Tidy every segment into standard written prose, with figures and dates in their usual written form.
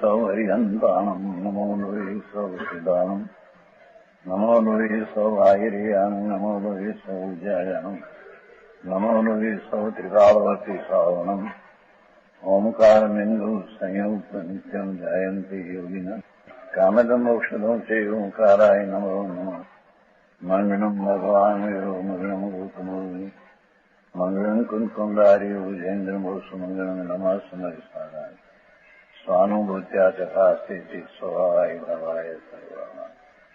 सौहरिहन्ताणम् नमो नुवे सौसिदानम् नमो नुवे सौभागिर्याम् नमो नुवे सौज्यायानम् नमो नुवे सौत्रिकालवती सावनम् ओंकारमिन्दु संयुक्त नित्यम् जयन्ति योगिनः कामदम् औषधम् च ओंकाराय नमो नमः मंगलम् भगवान् वीरो मंगलम् गौतमोऽग्नि मंगलम् कुन्कुण्डार्यो भुजेन्द्रमोसुमङ्गलम् नमः समरिसाराय स्वानुभूत्या चकास्ते स्वभावाय भवाय सर्वाः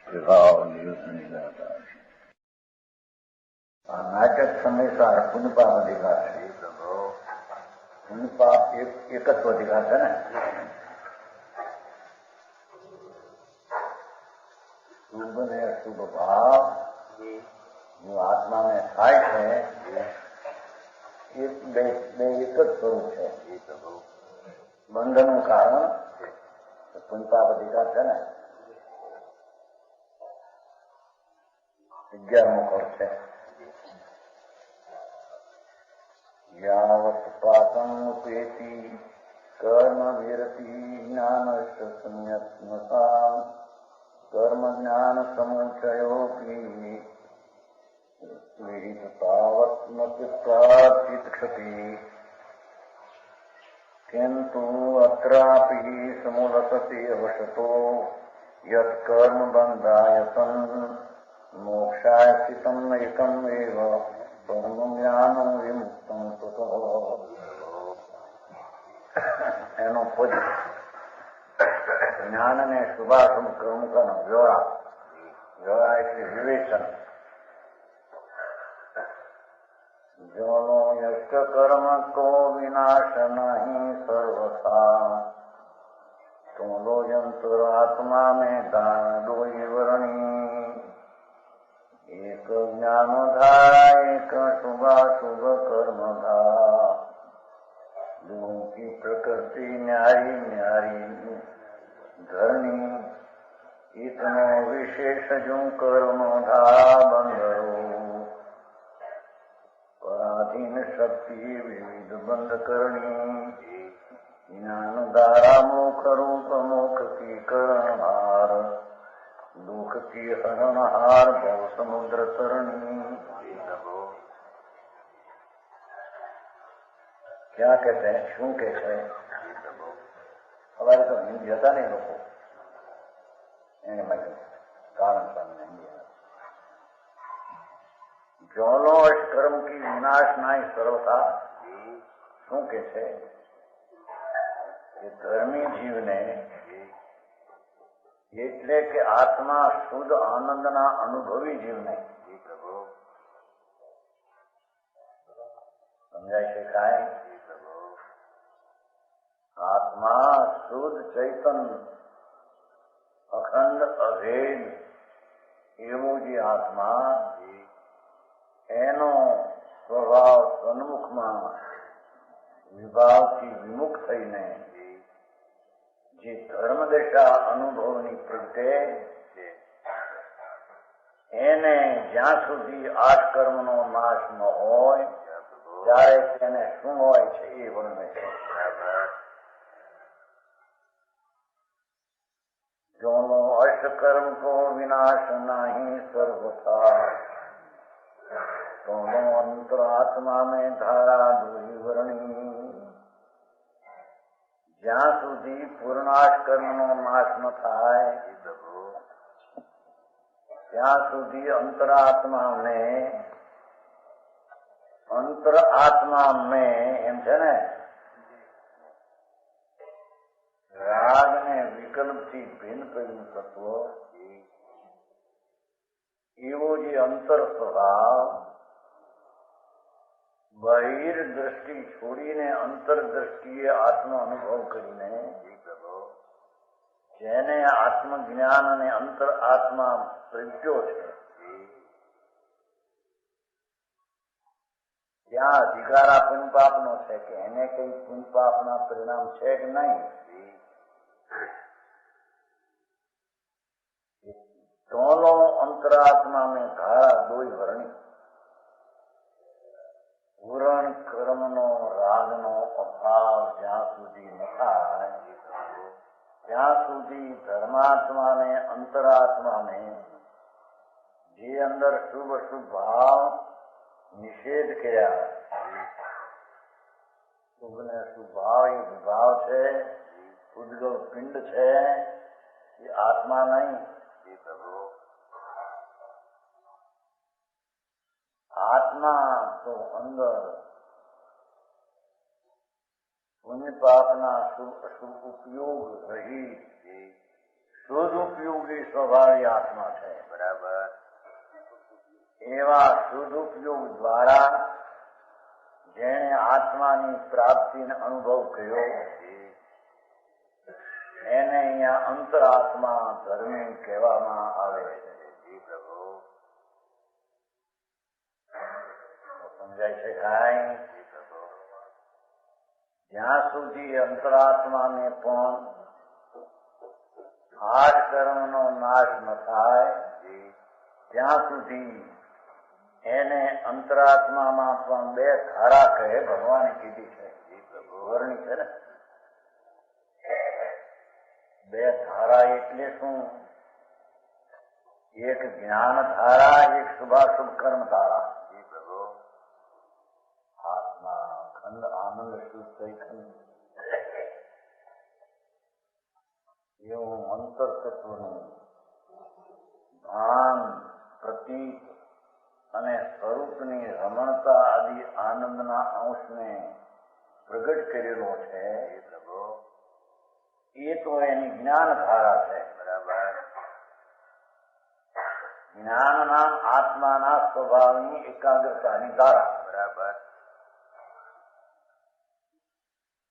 कृपावनिदाता नाटक समय सार पुण्य पाप अधिकार है। पुण्य पाप एकत्व अधिकार है ना। शुभ ने शुभ भाव जो आत्मा में થાય છે एक स्वरूप है। બંધનનું કારણ પુણ્ય પાપ અધિકાર છે ને 11મો કોર્સ છે यावत् पापं मुपेति कर्म विरति ज्ञानश्च संयत्नता कर्म ज्ञान समुच्चयोऽपि विहित तावत् न चित्ताचित् क्षति किन्तु अत्रापि समुलसति अवशतो यत् कर्म बन्धायतन् मोक्षाय स्थितम् एकम् एव परम ज्ञानं विमुक्तं ततः એનો ખોજ જ્ઞાન અને શુભાશુભ કર્મ નો વ્યવહાર એટલે વિવેચન જોનો યશ કર્મ કો વિનાશ નહીં સર્વથા તો યંત્ર આત્મા में दान दोई वर्णी एक ज्ञानधा एक शुभाशुभ कर्मधा दोनों की प्रकृति न्यारी न्यारी धरणी इतनो विशेष जो कर्मधा बंधरो पराधीन शक्ति विविध बंध करनी ज्ञान धारा मुख रूप मुख की करणहार दुख की हरणहार भव समुद्र तरणी। क्या कहते हैं शू कहते हैं हमारे तो हिंदी होता नहीं लोग कारण सामने जोनो कर्म की विनाश नाई सर्वथा शू कहते धर्मी जीव ने એટલે કે આત્મા શુદ્ધ આનંદના અનુભવી જીવને સમજાય છે કાંઈ આત્મા શુદ્ધ ચૈતન અખંડ અભેદ એવું જે આત્મા એનો સ્વભાવ સન્મુખમાં વિભાવથી વિમુખ થઈને જે ધર્મ દશા અનુભવની પ્રગટે એને જ્યાં સુધી આઠ કર્મનો નાશ ન હોય ત્યારે તેને શું હોય છે એ વર્ણવે છે। જોનો અષ્ટકર્મ કો વિનાશ નહીં સર્વથા તોનો અંતરાત્મા में धारा दुई वर्णी જ્યાં સુધી પૂર્ણાશ કર્મનો નાશ ન થાય ત્યાં સુધી અંતરાત્મા में એમ છે ને રાગ ને વિકલ્પથી ભિન્ન કર્યું તત્વ એવો જે અંતર સ્વભાવ બહિર દ્રષ્ટિ છોડીને અંતર દ્રષ્ટિએ આત્મ અનુભવ કરીને જેને આત્મજ્ઞાન અને અંતર આત્મા પ્રગટ્યો છે ત્યાં અધિકારા પુણ્ય પાપનો છે કે એને કઈ પુણ્ય પાપના પરિણામ છે કે નહીં। दोनों अंतरात्मा में धारा दोई वर्णी પૂરણ કર્મનો રાગનો અભાવ જ્યાં સુધી ન થાય ત્યાં સુધી ધર્માત્માને અંતરાત્માને જે અંદર શુભ અશુભ ભાવ નિષેધ કર્યા, શુભ ને અશુભ ભાવ એ વિભાવ છે, ઉદ્ગવ પિંડ છે, એ આત્મા નહીં. આત્મા તો અંદર પુણ્ય પાપના શુભ અશુભ ઉપયોગ રહી શુદ્ધ ઉપયોગી સ્વભાવી આત્મા છે. બરાબર. એવા શુદ્ધ ઉપયોગ દ્વારા જેણે આત્માની પ્રાપ્તિનો અનુભવ કર્યો એને અહીંયા અંતરાત્મા ધર્મી કહેવામાં આવે છે. સમજાય છે કાંઈ? જ્યાં સુધી અંતરાત્માને પણ આઠ કર્મનો નાશ ન થાય ત્યાં સુધી એને અંતરાત્મામાં પણ બે ધારા કહે ભગવાને કીધી છે, વર્ણી છે ને. બે ધારા એટલે શું? એક જ્ઞાન ધારા, એક શુભાશુભ કર્મ ધારા. આત્મા ખંડ આનંદ શુદ્ધ ખંડ એવું અંતર તત્વનું ભાન, પ્રતીક અને સ્વરૂપની રમણતા આદિ આનંદના અંશને પ્રગટ કરેલો છે. એ તો એની જ્ઞાન ધારા છે. બરાબર. જ્ઞાનના આત્માના સ્વભાવની એકાગ્રતાની ધારા. બરાબર.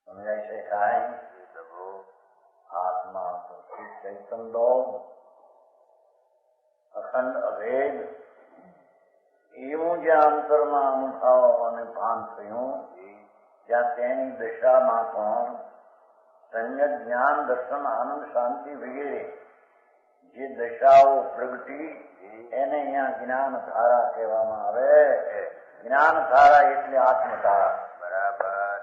સમજાય છે કાંઈ? આત્મા તો ચૈતન્ય અખંડ અભેદ એવું જ્યાં અંતરમાં અનુભવ અને ભાન થયું ત્યાં તેની દશામાં પણ સંયત જ્ઞાન, દર્શન, આનંદ, શાંતિ વગેરે જે દશાઓ પ્રગટી એને અહીંયા જ્ઞાન ધારા કહેવામાં આવે. જ્ઞાન ધારા એટલે આત્મધારા. બરાબર.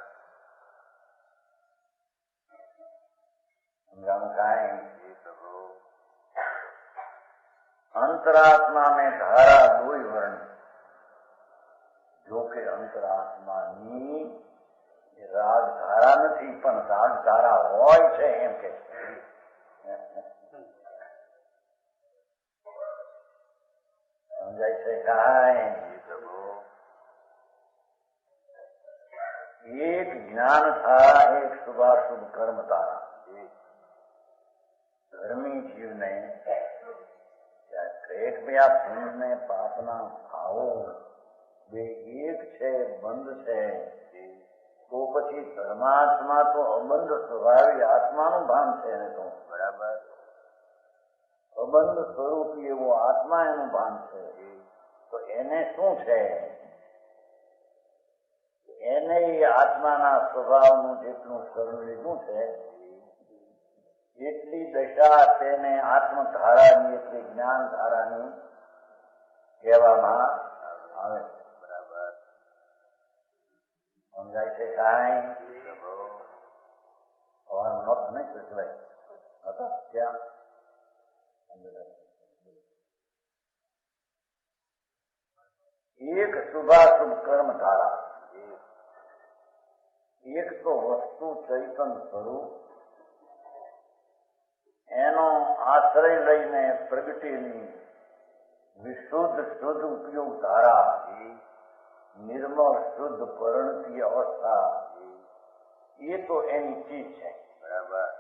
સમજાણું કાંઈ? અંતરાત્મા में धारा दो ही वर्ण, जो કે અંતરાત્માની રાગ ધારા નથી પણ રાગ ધારા હોય છે એમ કે સમજાય છે કાંઈ? એક જ્ઞાન ધારા, એક શુભાશુભ કર્મ ધારા. ધર્મી જીવને એક બે આ પુણ્ય ને પાપના ભાવો બે એક છે, બંધ છે, તો પછી ધર્માત્મા તો અબંધ સ્વભાવી આત્માનું ભાન છે એને તો. બરાબર. અબંધ સ્વરૂપી એવો આત્મા એનું ભાન છે. તો એને શું છે? એને આત્માના સ્વભાવનું જેટલું સ્મરણ લીધું છે એટલી દશા તેને આત્મધારાની એટલે જ્ઞાન ધારાની કહેવામાં આવે છે. બરાબર. સમજાય છે કાંઈ? સવારનો નોટ નહીં કહેવાય હતા ત્યાં એક શુભાશુભ કર્મ ધારા. એક તો વસ્તુ ચૈતન સ્વરૂપ એનો આશ્રય લઈને પ્રગટેલી વિશુદ્ધ શુદ્ધ ઉપયોગ ધારા, નિર્મળ શુદ્ધ પરિણતી અવસ્થા, એ તો એની ચીજ છે. બરાબર.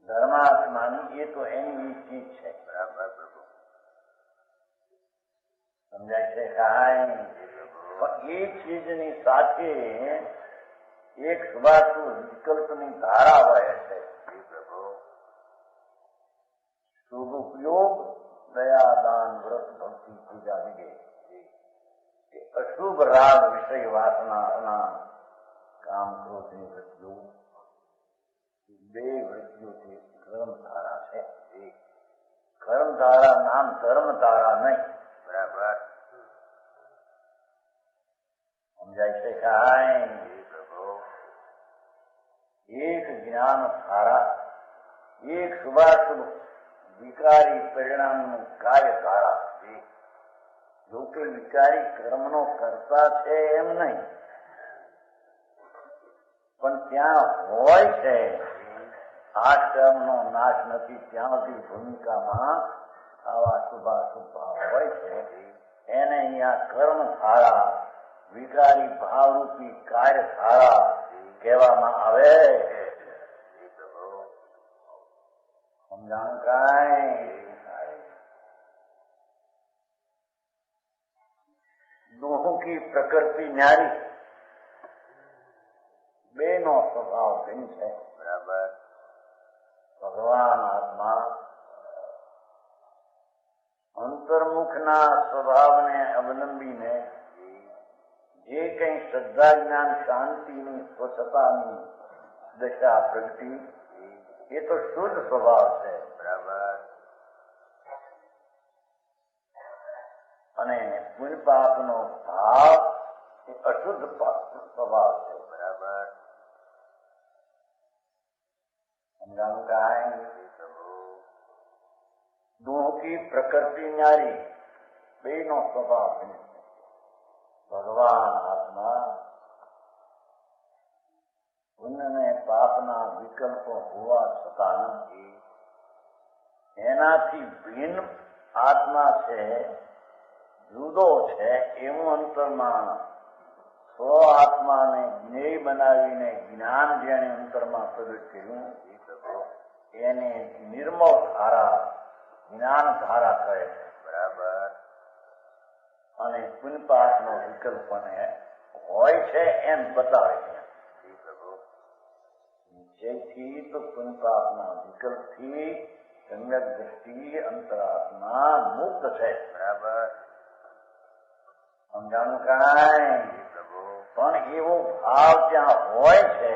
ધર્માત્માની એ તો એની ચીજ છે. બરાબર. પ્રભુ સમજાય છે કાંઈ? એ ચીજની સાથે એક શુભાશુભ વિકલ્પની ધારા વહે છે. શુભ ઉપયોગ, દયા, દાન, વ્રત, ભક્તિ, પૂજા વગેરે. અશુભ રાગ, વિષય, વાસના, કામ, ક્રોધની વૃત્તિઓ, બે વૃત્તિઓથી કર્મધારા છે. કર્મધારા નામ ધર્મધારા નહીં. બરાબર. સમજાય છે કાંઈ? એક જ્ઞાન ધારા, એક શુભાશુભ વિકારી પરિણામનું કાર્ય ધારા. જો કે વિકારી કર્મનો કરતા છે એમ નહીં, પણ ત્યાં હોય છે આ કર્મનો નાશ નથી ત્યાં સુધી ભૂમિકામાં આવા શુભાશુભ ભાવ હોય છે. એને અહીંયા કર્મ ધારા, વિકારી ભાવરૂપી કાર્ય ધારા કહેવામાં આવે. સમજાણું કાંઈ? दोहों की प्रकृति न्यारी, बेनो स्वभाव भिन्न है. बराबर. भगवान आत्मा અંતર્મુખના સ્વભાવને અવલંબીને જે કંઈ શ્રદ્ધા જ્ઞાન શાંતિની સ્વચ્છતાની દશા પ્રગતિ એ તો શુદ્ધ સ્વભાવ છે. બરાબર. અને પુણ્ય પાપનો ભાવ એ અશુદ્ધ સ્વભાવ છે. બરાબર. સમજાણું કાંઈ? दोहों की प्रकृति न्यारी, बेनो स्वभाव है. भगवान आत्मा पुण्य ने पापना विकल्पो होवा छतां એનાથી ભિન્ન આત્મા છે, જુદો છે એવું અંતરમાં સ્વ આત્માને જ્ઞેય બનાવીને જ્ઞાન જેણે અંતરમાં પ્રગટ કર્યું એને નિર્મળ ધારા, જ્ઞાન ધારા કહે છે. બરાબર. અને પુનપાપનો વિકલ્પ હોય છે એમ બતાવે છે. જેથી તો પુનપાપના વિકલ્પથી સમ્યક દ્રષ્ટિ અંતરાત્મા મુક્ત છે. બરાબર. સમજાણું કાંઈ? પણ એવો ભાવ ત્યાં હોય છે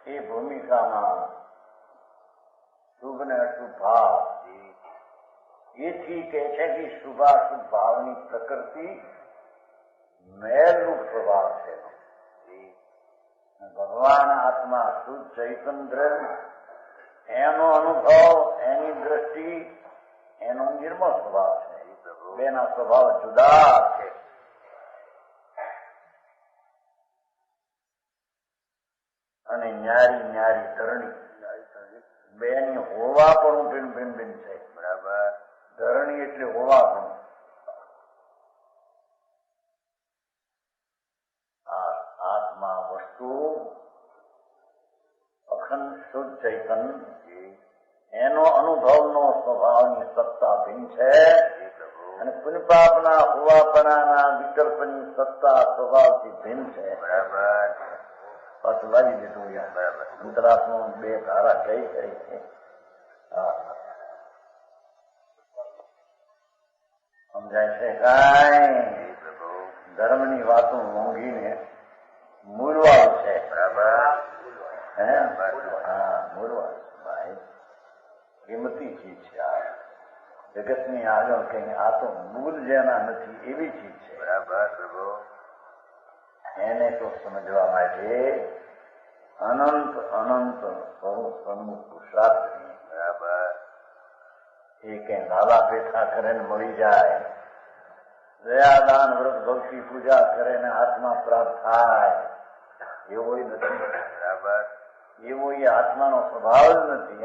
એ ભૂમિકામાં શુભ ને અશુભ ભાવ. એથી કહે છે કે શુભાશુભ ભાવની પ્રકૃતિ મેલરૂપ સ્વભાવ છે. ભગવાન આત્મા શુદ્ધ ચૈતન્ય એનો અનુભવ, એની દ્રષ્ટિ, એનો નિર્મળ સ્વભાવ છે. બેના સ્વભાવ જુદા છે. અને ન્યારી ન્યારી ધરણી, બેની હોવા પણ ભિન્ન ભિન્ન ભિન્ન છે. બરાબર. ધરણી એટલે હોવા પણ. આત્મા વસ્તુ અખંડ શુદ્ધ ચૈતન્ય, એનો અનુભવનો સ્વભાવની સત્તા ભિન્ન છે. અને પુનપાપના હોવાપણાના વિકલ્પની સત્તા સ્વભાવથી ભિન્ન છે. બરાબર. પાછું લાવી દીધું. બરાબર. અંતરાત્મા બે ધારા કઈ કરી છે. સમજાય છે કાંઈ? ધર્મની વાતો મોંઘીને મૂળવાળ છે. બરાબર. હે? હા, મૂળવાળ ભાઈ કિંમતી ચીજ છે. આ જગતની આગળ કઈ આ તો મૂળ જેના નથી એવી ચીજ છે. બરાબર. એને તો સમજવા માટે અનંત અનંત સ્વરૂપ સન્મુખ પુરુષાર્થ. બરાબર. એ કઈ લાલા પેઠા કરે ને મળી જાય, દયાદાન વ્રત ભક્તિ પૂજા કરે ને આત્મા પ્રાપ્ત થાય એવો નથી. બરાબર. એવો એ આત્માનો સ્વભાવ જ નથી.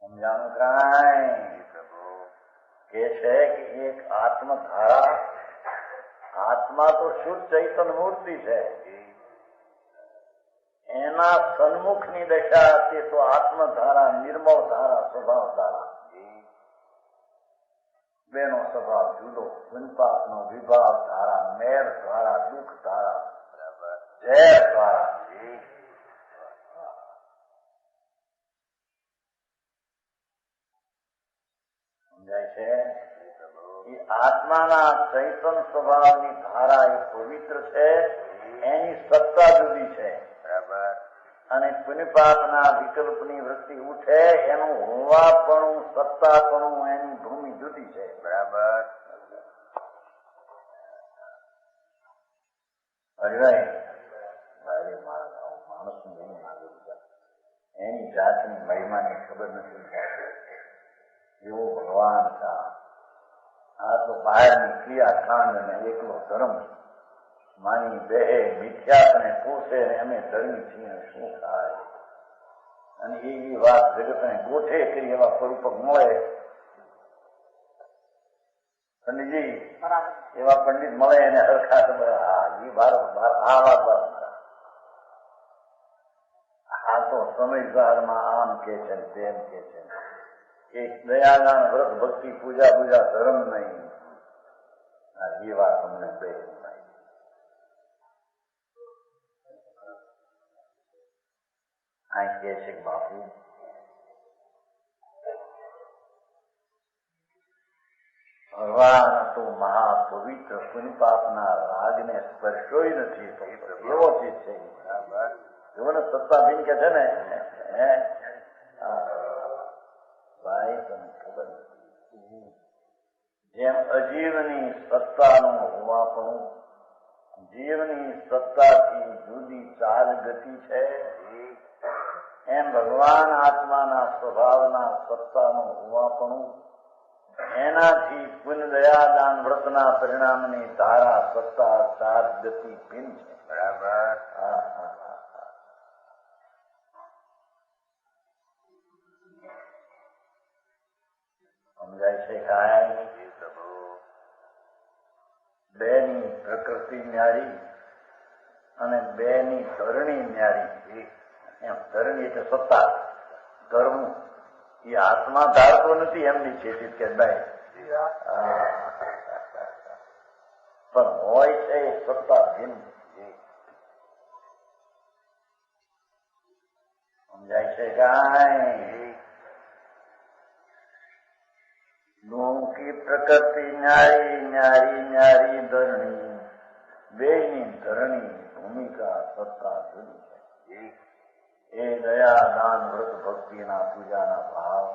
સમજાણું કાંઈ? કે છે કે એક આત્મધારા, આત્મા તો શુદ્ધ ચૈતન્ય મૂર્તિ છે. એના સન્મુખની દશા તે તો આત્મધારા, નિર્મળ ધારા, સ્વભાવ ધારા. બેનો સ્વભાવ જુદો. પુનપાપનો વિભાવ ધારા, મેર ધારા, દુઃખ ધારા, ઝેર ધારા. સમજાય છે? એ આત્માના ચૈતન્ય સ્વભાવની ધારા એ પવિત્ર છે, એની સત્તા જુદી છે. બરાબર. અને પુનિપાપના વિકલ્પની વૃત્તિ ઉઠે એનું હોવાપણું, સત્તાપણું, એની ભૂમિ જુદી છે. બરાબર. હરિભાઈ એની જાતની મહિમાની ખબર નથી એવો ભગવાન હતા. આ તો બહારની ક્રિયાકાંડ અને એકલો ધર્મ માની બે મિથ્યાને પોષે ને અમે ધર્મી છીએ શું થાય. અને એવી વાત જગતને ગોઠે કરી એવા સ્વરૂપક મળે પંડિતજી એવા પંડિત મળે એને હરખા ખબર હા એ બાર આ વાત બાર આ તો સમયગાળમાં આમ કે છે તેમ કે છે એક દયાદાન વ્રત ભક્તિ પૂજા પૂજા ધર્મ નહીં. એ વાત તમને બે આ કે છે બાપુ ભગવાન તો મહાપવિત્ર પુનિપાપના રાગને સ્પર્શ્યો નથી. એવો ચીજ છે એવો ને સત્તાધીન કે છે ને ભાઈ તમને ખબર નથી. જેમ અજીવની સત્તાનું હોવાપણું જીવની સત્તાથી જુદી ચાલ ગતિ છે એમ ભગવાન આત્માના સ્વભાવના સત્તાનું હોવાપણું એનાથી પુન દયા દાન વ્રતના પરિણામની ધારા સત્તા ચાર ગતિ ભિન્ન છે. બરાબર. સમજાય છે કાંઈ? બેની પ્રકૃતિ ન્યારી અને બેની ધરણી ન્યારી. એમ ધરણી એટલે સત્તા ધર્મ એ આત્મા ધારતો નથી એમની ચેતિત કે ભાઈ પણ હોય છે એ સત્તા ભિન્ન. સમજાય છે કાંઈ? કી પ્રકૃતિ ન્યારી ન્યારી ન્યારી ધરણી બેની ધરણી ભૂમિકા સત્તા જુદી છે. એ દયા દાન વ્રત ભક્તિના પૂજાના ભાવ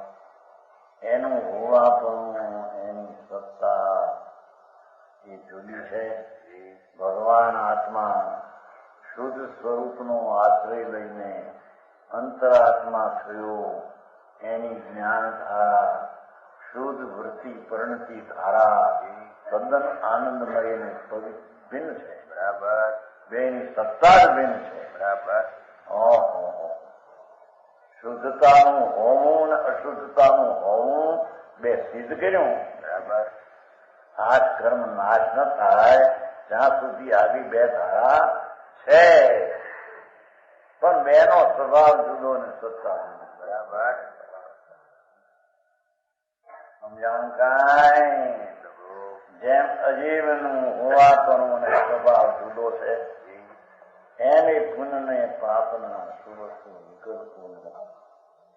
એનું હોવાપણું એની સત્તા એ જુદી છે. ભગવાન આત્મા શુદ્ધ સ્વરૂપનો આશ્રય લઈને અંતરાત્મા થયો એની જ્ઞાન ધારા શુદ્ધ વૃત્તિ પરિણતિ ધારા તદ્દન આનંદમય અને ભિન્ન છે. બરાબર. બેની સત્તા જ ભિન્ન છે. બરાબર. શુદ્ધતાનું હોવું ને અશુદ્ધતાનું હોવું બે સિદ્ધ કર્યું. બરાબર. આઠ કર્મ નાશ ન થાય જ્યાં સુધી આવી બે ધારા છે પણ બેનો સ્વભાવ જુદો ને સત્તા જુદો. બરાબર. સમજાણ કાંઈ? જેમ અજીવનું હોવાપણું અને સ્વભાવ જુદો છે એની પુનને પાપના સુરતો વિકલ્પો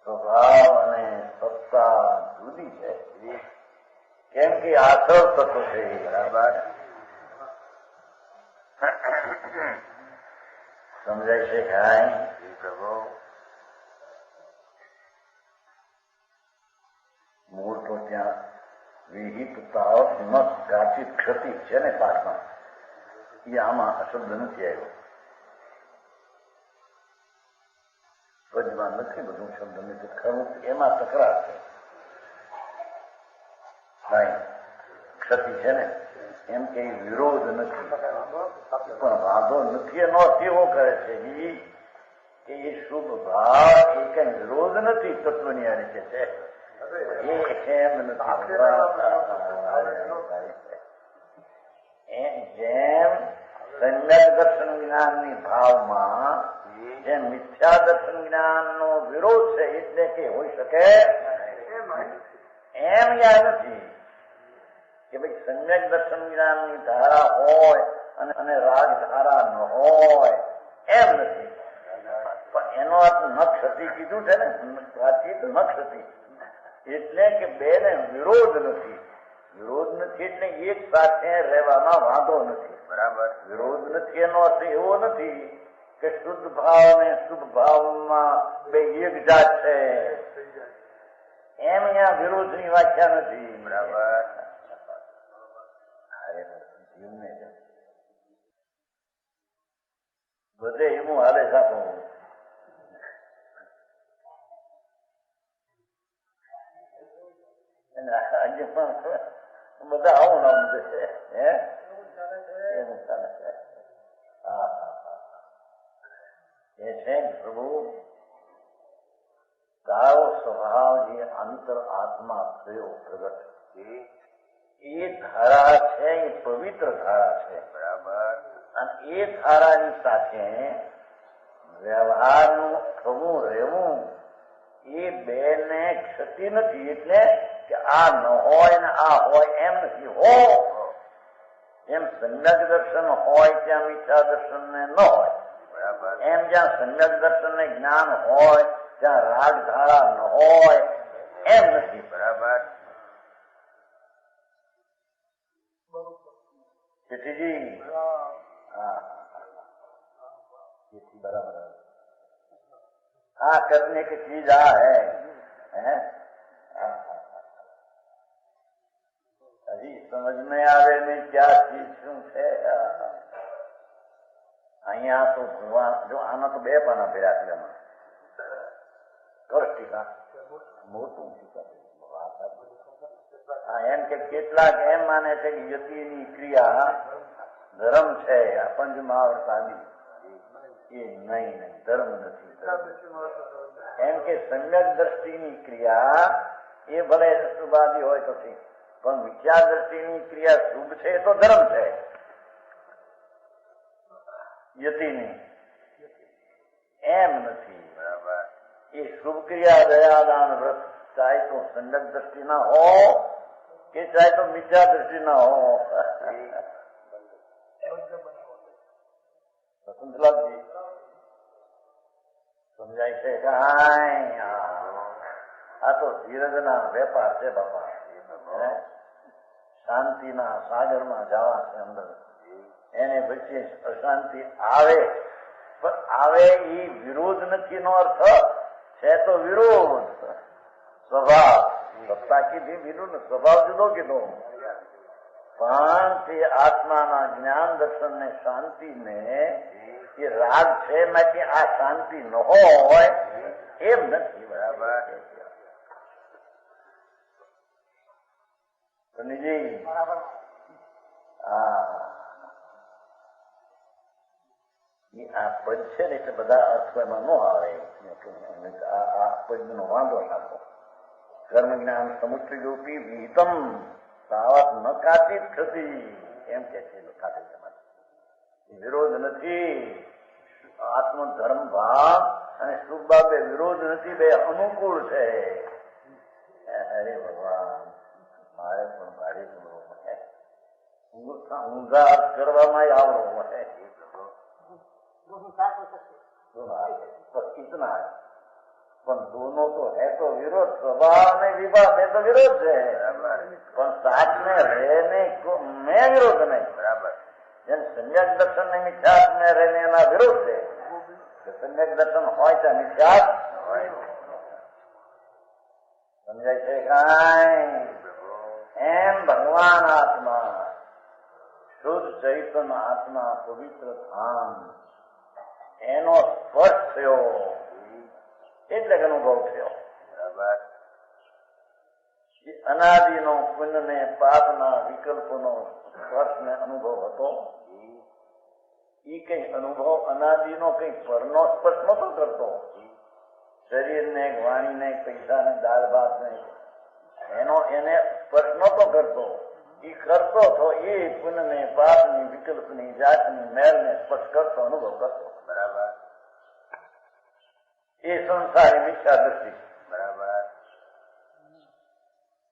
સ્વભાવ અને સત્તા જુદી છે. કેમ કે આસર તત્વ છે. બરાબર. સમજાય છે કાંઈ? પ્રભુ મૂળ તો ત્યાં વિહિત તાવત મત ગાચિત ક્ષતિ છે ને પાઠમાં એ આમાં શબ્દ નથી આવ્યો. પદમાં નથી બધું શબ્દ નથી ખરું એમાં તકરાર છે. ક્ષતિ છે ને એમ કે વિરોધ નથી પણ વાંધો નથી એનો કેવો કરે છે કે એ શુભ ભાવ એ કઈ વિરોધ નથી તત્વની આ રીતે છે. જેમ સમ્યક દર્શન જ્ઞાનની ભાવમાં જેમ મિથ્યા દર્શન જ્ઞાનનો વિરોધ છે એટલે કે હોઈ શકે એમ યાદ નથી કે ભાઈ સમ્યક દર્શન જ્ઞાનની ધારા હોય અને રાગ ધારા ન હોય એમ નથી. પણ એનો અર્થ ન ક્ષતિ કીધું છે ને વાતચીત ન ક્ષતિ એટલે કે બેને વિરોધ નથી. વિરોધ નથી એટલે એક સાથે રહેવામાં વાંધો નથી. બરાબર. વિરોધ નથી એનો અર્થ એવો નથી કે શુદ્ધ ભાવ ને શુભ ભાવમાં બે એક જાત છે એમ અહીંયા વિરોધની વ્યાખ્યા નથી. બરાબર. બધે એવું હાલે સાચું આજે પણ બધા આવું નામ છે હે એવું ચાલે છે. હા એ છે પ્રભુ તારો સ્વભાવ જે અંતર આત્મા થયો પ્રગટ એ ધારા છે એ પવિત્ર ધારા છે. બરાબર. અને એ ધારાની સાથે વ્યવહારનું થવું રહેવું એ બે ને ક્ષતિ નથી. એટલે કે આ ન હોય ને આ હોય એમ નથી. હો એમ સમ્યક દર્શન હોય ત્યાં મિથ્યા દર્શન ને ન હોય. બરાબર. એમ જ્યાં સમ્યક દર્શન ને જ્ઞાન હોય ત્યાં રાગ ધારા ન હોય એમ નથી. બરાબર. જેઠીજી હા बराबर हाँ करने की चीज आ है अभी समझ में आवे नहीं क्या चीज શું છે. અહીંયા તો ભગવાન જો આના તો બે પાના ભેરા છે એમાં કર ટીકા મોટું હા એમ કે કેટલાક એમ માને છે કે યતિની ક્રિયા ધર્મ છે પંચ મહાવ્રતાની એ નહીં ધર્મ નથી. એમ કે સમ્યક દ્રષ્ટિની ક્રિયા એ ભલે શુભાદી હોય તો ઠીક પણ મિથ્યા દ્રષ્ટિની ક્રિયા શુભ છે તો ધર્મ છે. યતિની એમ નથી. બરાબર. એ શુભ ક્રિયા દયાદાન વ્રત ચાહે તો સમ્યક દ્રષ્ટિ ના હો કે ચાહે તો મિથ્યા દ્રષ્ટિ ના હો. વસંતલાલજી સમજાય છે કે આ તો ધીરજના વેપાર છે બાપા. શાંતિના સાગરમાં જવા છે અંદર. એને વચ્ચે અશાંતિ આવે પણ આવે એ વિરોધ નથી નો અર્થ છે તો વિરોધ સ્વભાવ સત્તા કીધી વિરોધ સ્વભાવ જુદો કીધો. પણ તે આત્માના જ્ઞાન દર્શન ને શાંતિ ને એ રાગ છે એમાંથી આ શાંતિ ન હોય એમ નથી. બરાબર. આ પદ છે ને એટલે બધા અર્થ એમાં ન આવે. આ પદ નો વાંધો નાખો. કર્મ જ્ઞાન સમુદ્રરૂપી વિહિતમ સાવત ન કાચિત થતી એમ કે છે. વિરોધ નથી. આત્મધર્મ ભાવ અને શુભ બાબે વિરોધ નથી. બે અનુકૂળ છે. અરે ભગવાન મારે પણ ભારે બોલવો પડે. ઊંધા કરવામાં આવડવો પડે. कितना है पर दोनों तो है तो विरोध स्वभाव में विवाद है तो विरोध है पर साथ में रहने को मैं विरोध नहीं. बराबर. જેમ સમ્યક દર્શન ને મિથ્યાત્ में रहने ના વિરોધ છે. સમ્યક દર્શન હોય તો મિથ્યાત્ સમજાય છે કાંઈ. એમ ભગવાન આત્મા શુદ્ધ ચૈતન્ય આત્મા પવિત્ર ધામ એનો સ્પર્શ થયો એટલે અનુભવ થયો. બરાબર. અનાદિનો પુણ્ય ને પાપના વિકલ્પોનો સ્પર્શ ને અનુભવ હતો. એ કઈ અનુભવ અનાદિનો કઈ પરનો સ્પર્શ નતો કરતો. શરીર ને વાણી ને પૈસા ને દાળ ભાત ને એનો એને સ્પર્શ નતો કરતો. એ કરતો તો એ પુણ્ય ને પાપ ની વિકલ્પ ની જાત ની મેલ ને સ્પર્શ કરતો અનુભવ કરતો. બરાબર. એ સંસારી મિથ્યા દ્રષ્ટિ. બરાબર.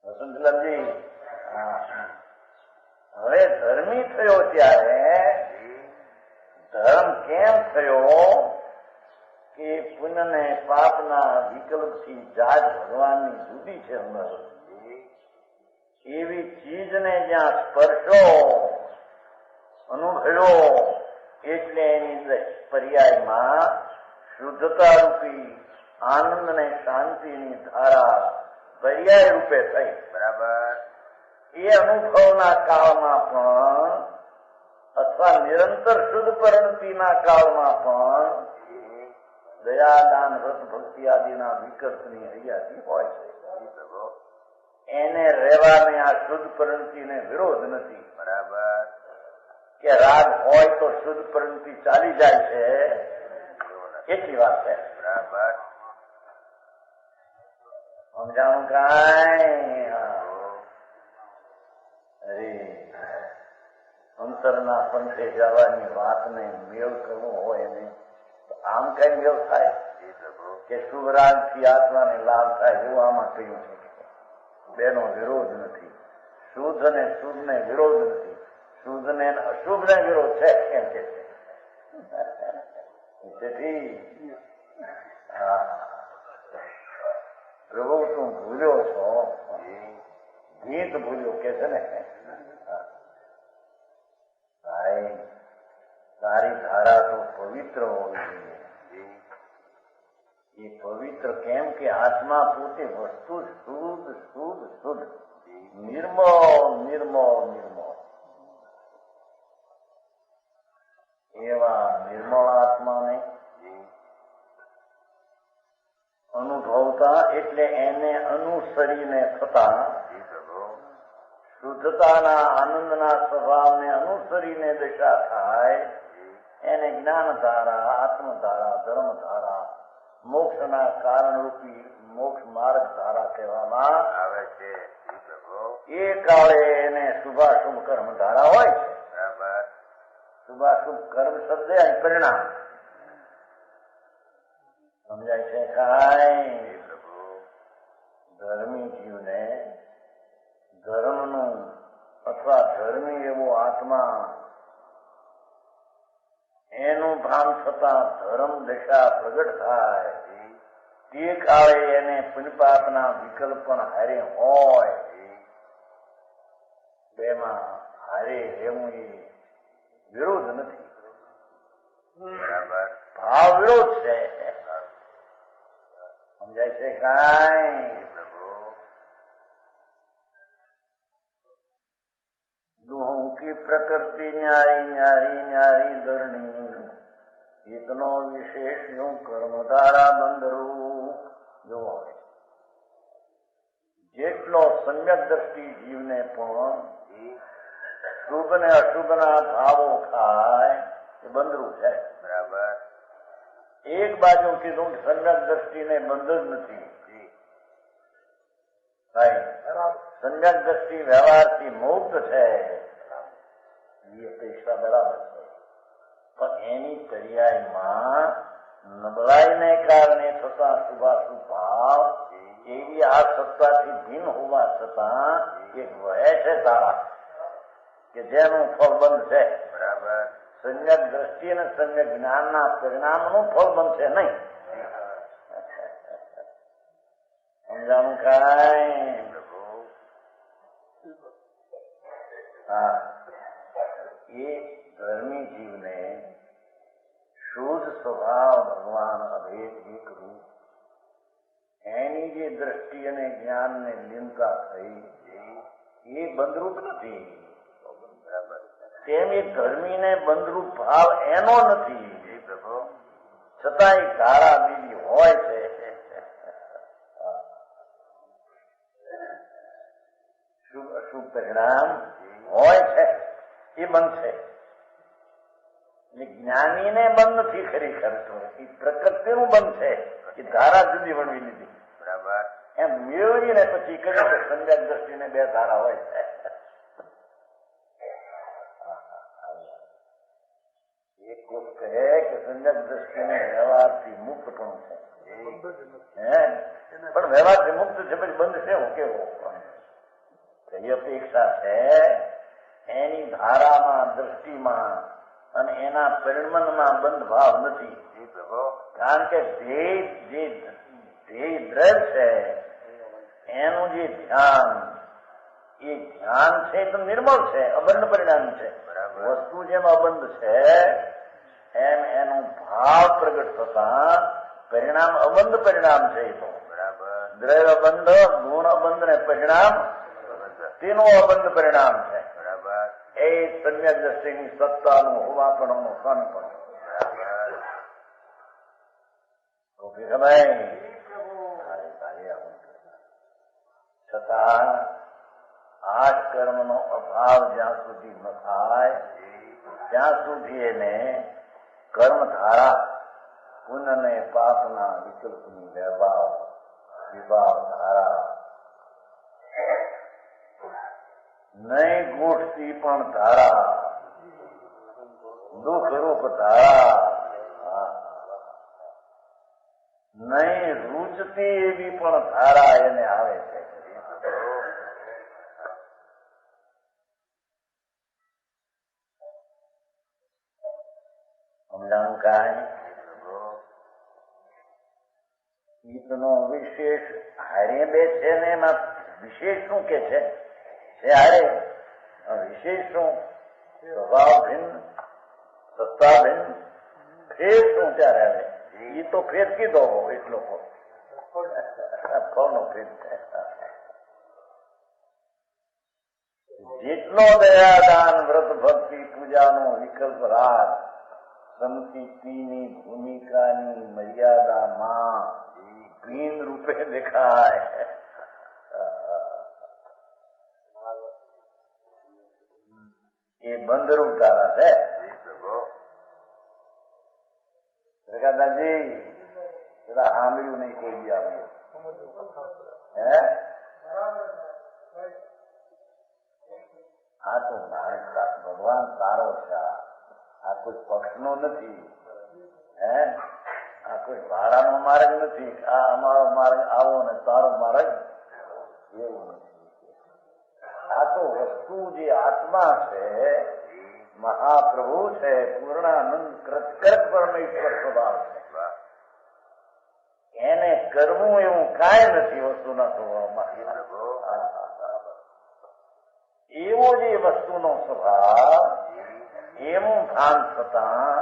વસંતલાલજી હવે ધર્મી થયો ત્યારે ધર્મ કેમ થયો કે પુણ્ય ને પાપના વિકલ્પથી જાત ભગવાનની જુદી છે. અંદર એવી ચીજને જ્યાં સ્પર્શો અનુભવ્યો એટલે એની પર્યાયમાં શુદ્ધતા રૂપી આનંદ ને શાંતિની ધારા પર્યાય રૂપે થઈ. બરાબર. એ અનુભવના કાળમાં પણ અથવા નિરંતર શુદ્ધ પરિણતિના કાળમાં પણ દયા દાન વ્રત ભક્તિ આદિના વિકલ્પની હૈયાથી હોય છે. એને રહેવાને આ શુદ્ધ પ્રવૃત્તિને વિરોધ નથી. બરાબર. કે રાગ હોય તો શુદ્ધ પ્રવૃત્તિ ચાલી જાય છે એટલી વાત છે. બરાબર. સમજાણું કાંઈ? અરે અંતરના પંથે જવાની વાતને મેળ કરવો હોય ને તો આમ કઈ મેળ થાય કે શુભ રાગથી આત્માને લાભ થાય એવું આમાં કહ્યું છે. બેનો વિરોધ નથી. શુદ્ધ ને શુભ ને વિરોધ નથી. શુદ્ધ ને અશુભ ને વિરોધ છે એમ કે છે. તેથી પ્રભુ તું ભૂલ્યો છો, ગીત ભૂલ્યો કે છે ને. ભાઈ તારી ધારા તો પવિત્ર હોવી જોઈએ. એ પવિત્ર કેમ કે આત્મા પોતે વસ્તુ શુદ્ધ શુદ્ધ શુદ્ધ, નિર્મળ નિર્મળ નિર્મળ. એવા નિર્મળ આત્માને અનુભવતા એટલે એને અનુસરીને થતા શુદ્ધતાના આનંદના સ્વભાવને અનુસરીને દશા થાય એને જ્ઞાન ધારા, આત્મધારા, ધર્મધારા, મોક્ષના કારણરૂપી મોક્ષ માર્ગ ધારા કહેવામાં આવે છે. એ કાળે એને શુભાશુભ કર્મ ધારા હોય છે. બરાબર. શુભાશુભ કર્મ શબ્દ અને પરિણામ સમજાય છે કાંઈ? ધર્મી જીવને ધર્મનું અથવા ધર્મી એવો આત્મા એનું ભાન થતા ધર્મ દશા પ્રગટ થાય તે કાળે એને પુણ્યપાપના વિકલ્પ પણ હારે હોય. બેમાં હારે રહેવું એ વિરોધ નથી. બરાબર. ભાવ વિરોધ છે. સમજાય છે કાંઈ? દુહું કી પ્રકૃતિ ન્યારી ન્યારી ન્યારી ધરણી, એકનો વિશેષ યું કર્મધારા બંધરું. જો જેટલો સમ્યક દ્રષ્ટિ જીવને પણ શુભ ને અશુભના ભાવો ખાય એ બંધરું છે. બરાબર. એક બાજુ કીધું કે સમ્યક દ્રષ્ટિને બંધ જ નથી. સમ્યક દ્રષ્ટિ વ્યવહારથી મુક્ત છે એ પૈસા બરાબર છે, પણ એની તરિયાઈમાં નબળાઈને કારણે થતા શુભાશુભ ભાવ એવી આ સત્તાથી ભિન્ન હોવા છતાં એક વહે છે ધારા કે જેનું ફળ બંધ છે. બરાબર. સમ્યક દ્રષ્ટિ અને સમ્યક જ્ઞાનના પરિણામનું ફળ બનશે નહીં. સમજાણું કાંઈ? હા, એ ધર્મી જીવને શુદ્ધ સ્વભાવ ભગવાન અભેદ એક રૂપ એની જે દ્રષ્ટિ અને જ્ઞાનને લીનતા થઈ એ બંધરૂપ નથી. તેમ એ ધર્મીને બંધરૂપ ભાવ એનો નથી. છતાંય ધારા બીજી હોય છે. શુભ અશુભ પરિણામ હોય છે એ બનશે. જ્ઞાનીને બંધ નથી ખરેખર તો એ પ્રકૃતિનું બંધ છે. એ ધારા જુદી વણવી લીધી. બરાબર. એમ મેળવીને પછી કહ્યું કે સમ્યક દ્રષ્ટિને બે ધારા હોય છે. એક કોક કહે કે સમ્યક દ્રષ્ટિને વ્યવહારથી મુક્ત પણ છે, પણ વ્યવહારથી મુક્ત છે પછી બંધ છે હું કેવો? એ અપેક્ષા છે એની ધારામાં દ્રષ્ટિમાં અને એના પરિણમનમાં બંધ ભાવ નથી. કારણ કે ધ્યેય દ્રઢ છે એનું જે ધ્યાન એ ધ્યાન છે તો નિર્મળ છે, અબંધ પરિણામ છે. વસ્તુ જેમ અબંધ છે એમ એનો ભાવ પ્રગટ થતા પરિણામ અબંધ પરિણામ છે. એ તો દ્રવ્ય અબંધ, ગુણ અબંધ ને પરિણામ તેનું અબંધ પરિણામ છે. એ સમ્યક દ્રષ્ટિની સત્તાનું હોવાપણું સ્વામીપણું. છતાં આઠ કર્મનો અભાવ જ્યાં સુધી ન થાય ત્યાં સુધી એને કર્મધારા પુણ્ય અને પાપના વિકલ્પની વિભાવ ધારા નહીં ગૂંઠતી પણ ધારા દુઃખ રૂપ ધારા નહીં રૂચતી એવી પણ ધારા એને આવે છે. સમજાણું કાંઈ? ગીતનો વિશેષ હારે બે છે ને એમાં વિશેષ શું કે છે? હારે વિશેષ શું? સ્વભાવ ભિન્ન, સત્તા ભિન્ન, ફેર શું ત્યારે આવે? એ તો ફેર કીધો એટલો ફળનો ફેર છે. જેટલો દયાદાન વ્રત ભક્તિ પૂજાનો વિકલ્પ રાગ સંતિની ભૂમિકાની મર્યાદામાં ભીન રૂપે દેખાય એ બંધરૂપ ધારા છે. દાદાજી જરા સાંભળ્યું નહીં કોઈ બી આવ્યું હે? આ તો ભગવાન તારો છે. આ કોઈ પક્ષનો નથી હે? આ કોઈ ભાડાનો માર્ગ નથી. આ અમારો માર્ગ આવો ને તારો માર્ગ એવું નથી. આ તો વસ્તુ જે આત્મા છે, મહાપ્રભુ છે, પૂર્ણાનંદ કૃતકૃત પરમેશ્વર સ્વભાવ છે. એને કરવું એવું કાંઈ નથી વસ્તુના સ્વભાવમાં. એવો જે વસ્તુનો સ્વભાવ એવું ભાન થતા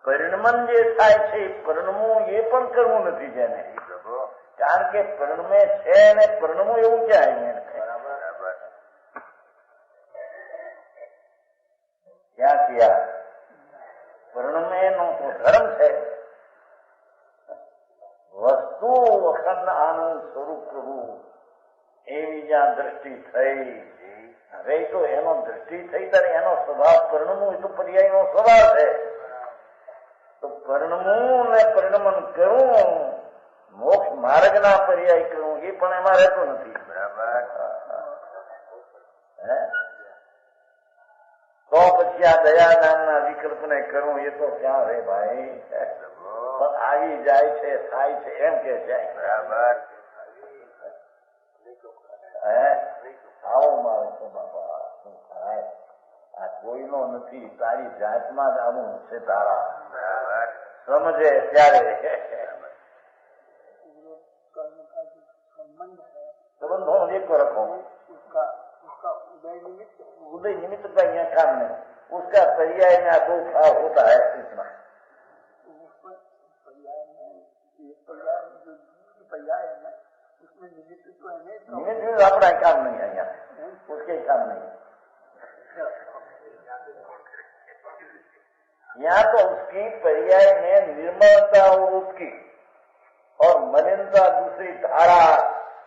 પરિણમન જે થાય છે એ પરિણમવું એ પણ કરવું નથી જેને. કારણ કે પરિણમે છે ને પરિણમવું એવું ક્યાં ક્યાં ક્યાં પરિણમે નો તો ધર્મ છે. વસ્તુ અખંડ આનંદ સ્વરૂપ પ્રભુ એવી જ્યાં દ્રષ્ટિ થઈ, હવે તો એનો દ્રષ્ટિ થઈ ત્યારે એનો સ્વભાવ પરિણમવું એ તો પર્યાય નો સ્વભાવ છે. તો પરિણમવું ને પરિણમન કરવું, મોક્ષ માર્ગ ના પર્યાય કરવું એ પણ એમાં રહેતું નથી. તો પછી આ દયાદાન ના વિકલ્પ ને કરવું એ તો ક્યાં રે ભાઈ? આવી જાય છે, થાય છે એમ કે છે. આવો મારો તો બાપા શું થાય? આ કોઈનો નથી, તારી જાતમાં જ આવું છે. તારા સમજે ત્યારે संबंधों एक को रखो, उदय निमित्त का यहाँ काम नहीं, उसका पर्याय में दो भाव होता है. इतना निमित्त अपना काम नहीं है यहाँ, उसके काम नहीं. यहाँ तो उसकी पर्याय में निर्मलता उसकी और मलिनता दूसरी धारा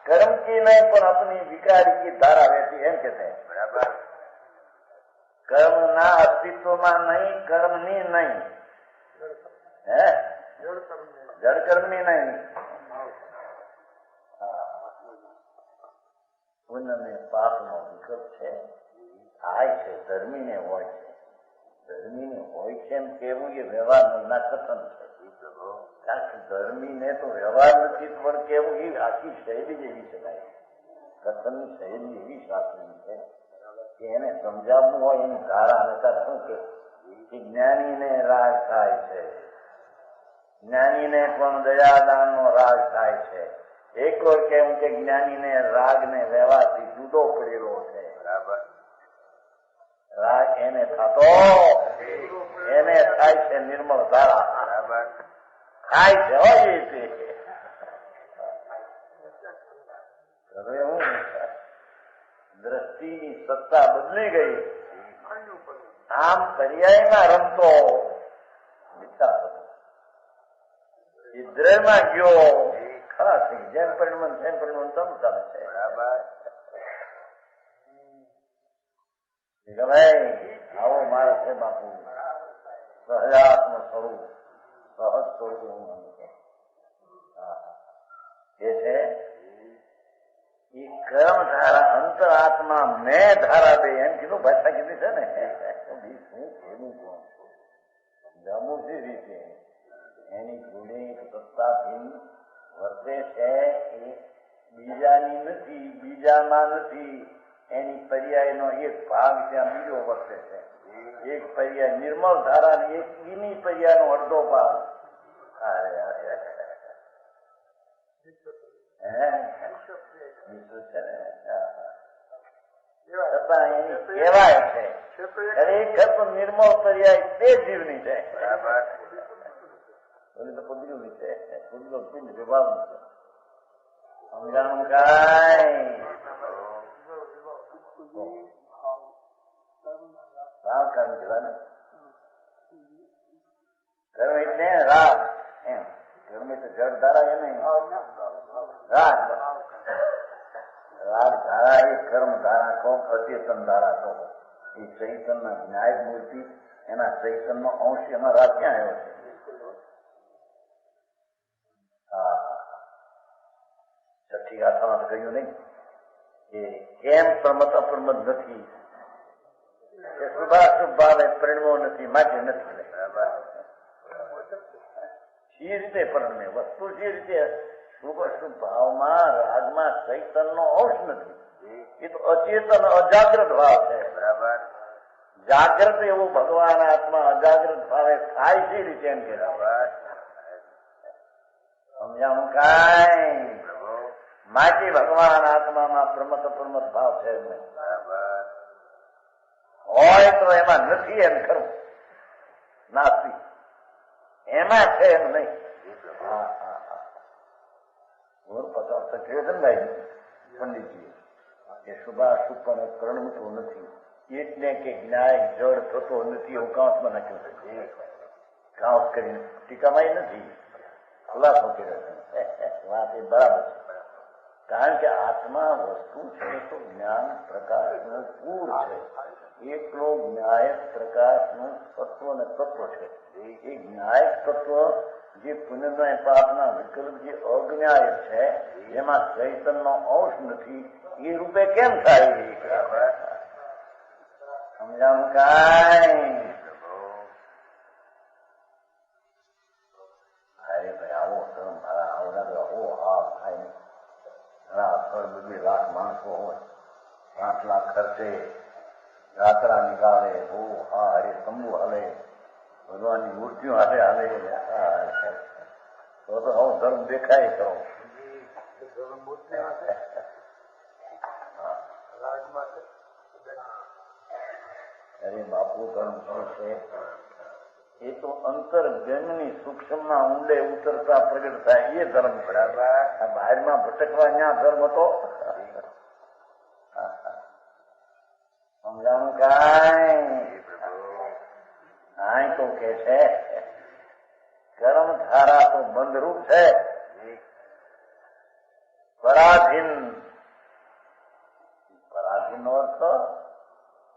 कर्म की नहीं पर अपनी विकारी की धारा वैसी एम कहते हैं. बराबर. कर्म ना अस्तित्व में नहीं, कर्मनी नहीं है, जड़ कर्मनी नहीं. पुण्य ने पाप नो विकल्प है, થાય છે. ધર્મીને હોય છે, ધર્મીને હોય છે એમ કેવું એ વ્યવહાર ના કથન છે. કારણ કે ધર્મીને તો વ્યવહાર નથી પણ કેવું એ આખી શૈલી જેવી છે. કથનની શૈલી એવી શાસ્ત્રની છે કે એને સમજાવવું હોય એની ધારા અને શું કે જ્ઞાનીને રાગ થાય છે, જ્ઞાનીને પણ દયાદાનનો રાગ થાય છે. એક વાર કેમ કે જ્ઞાનીને રાગ ને વ્યવહારથી જુદો પડેલો છે. બરાબર. રાગ એને થતો, એને થાય છે નિર્મળ ધારા. બરાબર. થાય છે હોય હવે હું દ્રષ્ટિની સત્તા બદલી ગઈ. આમ પર્યાયમાં રમતો વિચાર હતો, ઇદ્રમાં ગયો, ખરા થઈ જેમ પરિણમન તેમ પરિણમન ચાલુ ચાલે છે. બરાબર. ભાઈ આવો મારે છે બાપુ સહજાત્મ સ્વરૂપ સહજ સ્વરૂપ હું માનું છું. એ છે એ કર્મ ધારા અંતરાત્મા મેં ધારા દે એમ કીધું ભાષા કીધી છે ને શું કેવું કોણ જમુસી રીતે એની જોડે એક સત્તાધીન વર્તે છે એ બીજાની નથી બીજામાં નથી એની પર્યાયનો એક ભાગ ત્યાં બીજો વર્તે છે. એક પર્યાય નિર્મળ ધારા એક એની પર્યાયનો અડધો ભાગ છતાં એની કહેવાય છે ખરેખર તો નિર્મળ પર્યાય તે જીવની છે. તો કુદરતી છે કુદરતી વિભાવનું છે. સમજાણું કાંઈ રાગ કર્મ કહેવાય ને કર્મ એટલે રાગ એમ કર્મ એટલે જળ ધારા એ નહીં રાગ રાગ ધારા એ કર્મ ધારા કહો અચેતન ધારા કહો એ ચૈતનના ન્યાય મૂર્તિ એના ચૈતનનો અંશ એમાં રાગ ક્યાં આવ્યો છે? છઠ્ઠી ગાથામાં તો કહ્યું નહીં કે કેમ પ્રમત અપ્રમત નથી એ શુભાશુભ ભાવે પરિણમો નથી માટે નથી. જે રીતે પરિણમે વસ્તુ જે રીતે શુભ અશુભ ભાવમાં રાગમાં ચૈતનનો અંશ નથી. એ તો અચેતન અજાગ્રત ભાવ છે. બરાબર. જાગ્રત એવું ભગવાન આત્મા અજાગ્રત ભાવે થાય છે રીતે એમ કે સમજાણું કાંઈ માટે ભગવાન આત્મામાં પ્રમત અપ્રમત ભાવ છે નહીં. હોય તો એમાં નથી એમ ખરું નાસ્તી એમાં છે એમ નહીં. પંડિતજી એ શુભાશુભ પણ કરણતો નથી એટલે કે જ્ઞાય જળ થતો નથી એવું કાંસમાં નાખ્યું છે. કાંસ કરીને ટીકામાં નથી ખુલાસો કર્યો છે. વાત એ બરાબર છે. કારણ કે આત્મા વસ્તુ છે તો જ્ઞાન પ્રકાશનું પૂર છે. એકલો જ્ઞાયક પ્રકાશનું તત્વ અને તત્વ છે. એ જ્ઞાયક તત્વ જે પુણ્યના પાપના વિકલ્પ જે અજ્ઞાયક છે એમાં ચૈતનનો અંશ નથી એ રૂપે કેમ થાય? સમજાણું કાંઈ? અરે ભાઈ આવો ધર્મ મારા આવો હા થાય ઘણા 2 લાખ માણસો હોય 5 લાખ ખર્ચે યાત્રા નીકાળે હા હરે તંબુ હલે ભગવાનની મૂર્તિઓ હાથે હાલે તો આવો ધર્મ દેખાય કરો. અરે બાપુ ધર્મ શું છે એ તો અંતર્જન્મની સૂક્ષ્મના ઊંડે ઉતરતા પ્રગટ થાય એ ધર્મ. બરાબર. આ બહારમાં ભટકવા ત્યાં ધર્મ હતો? સમજાણું કાંઈ? આય તો કે છે કર્મ ધારા તો બંધરૂપ છે પરાધીન. પરાધીન નો અર્થ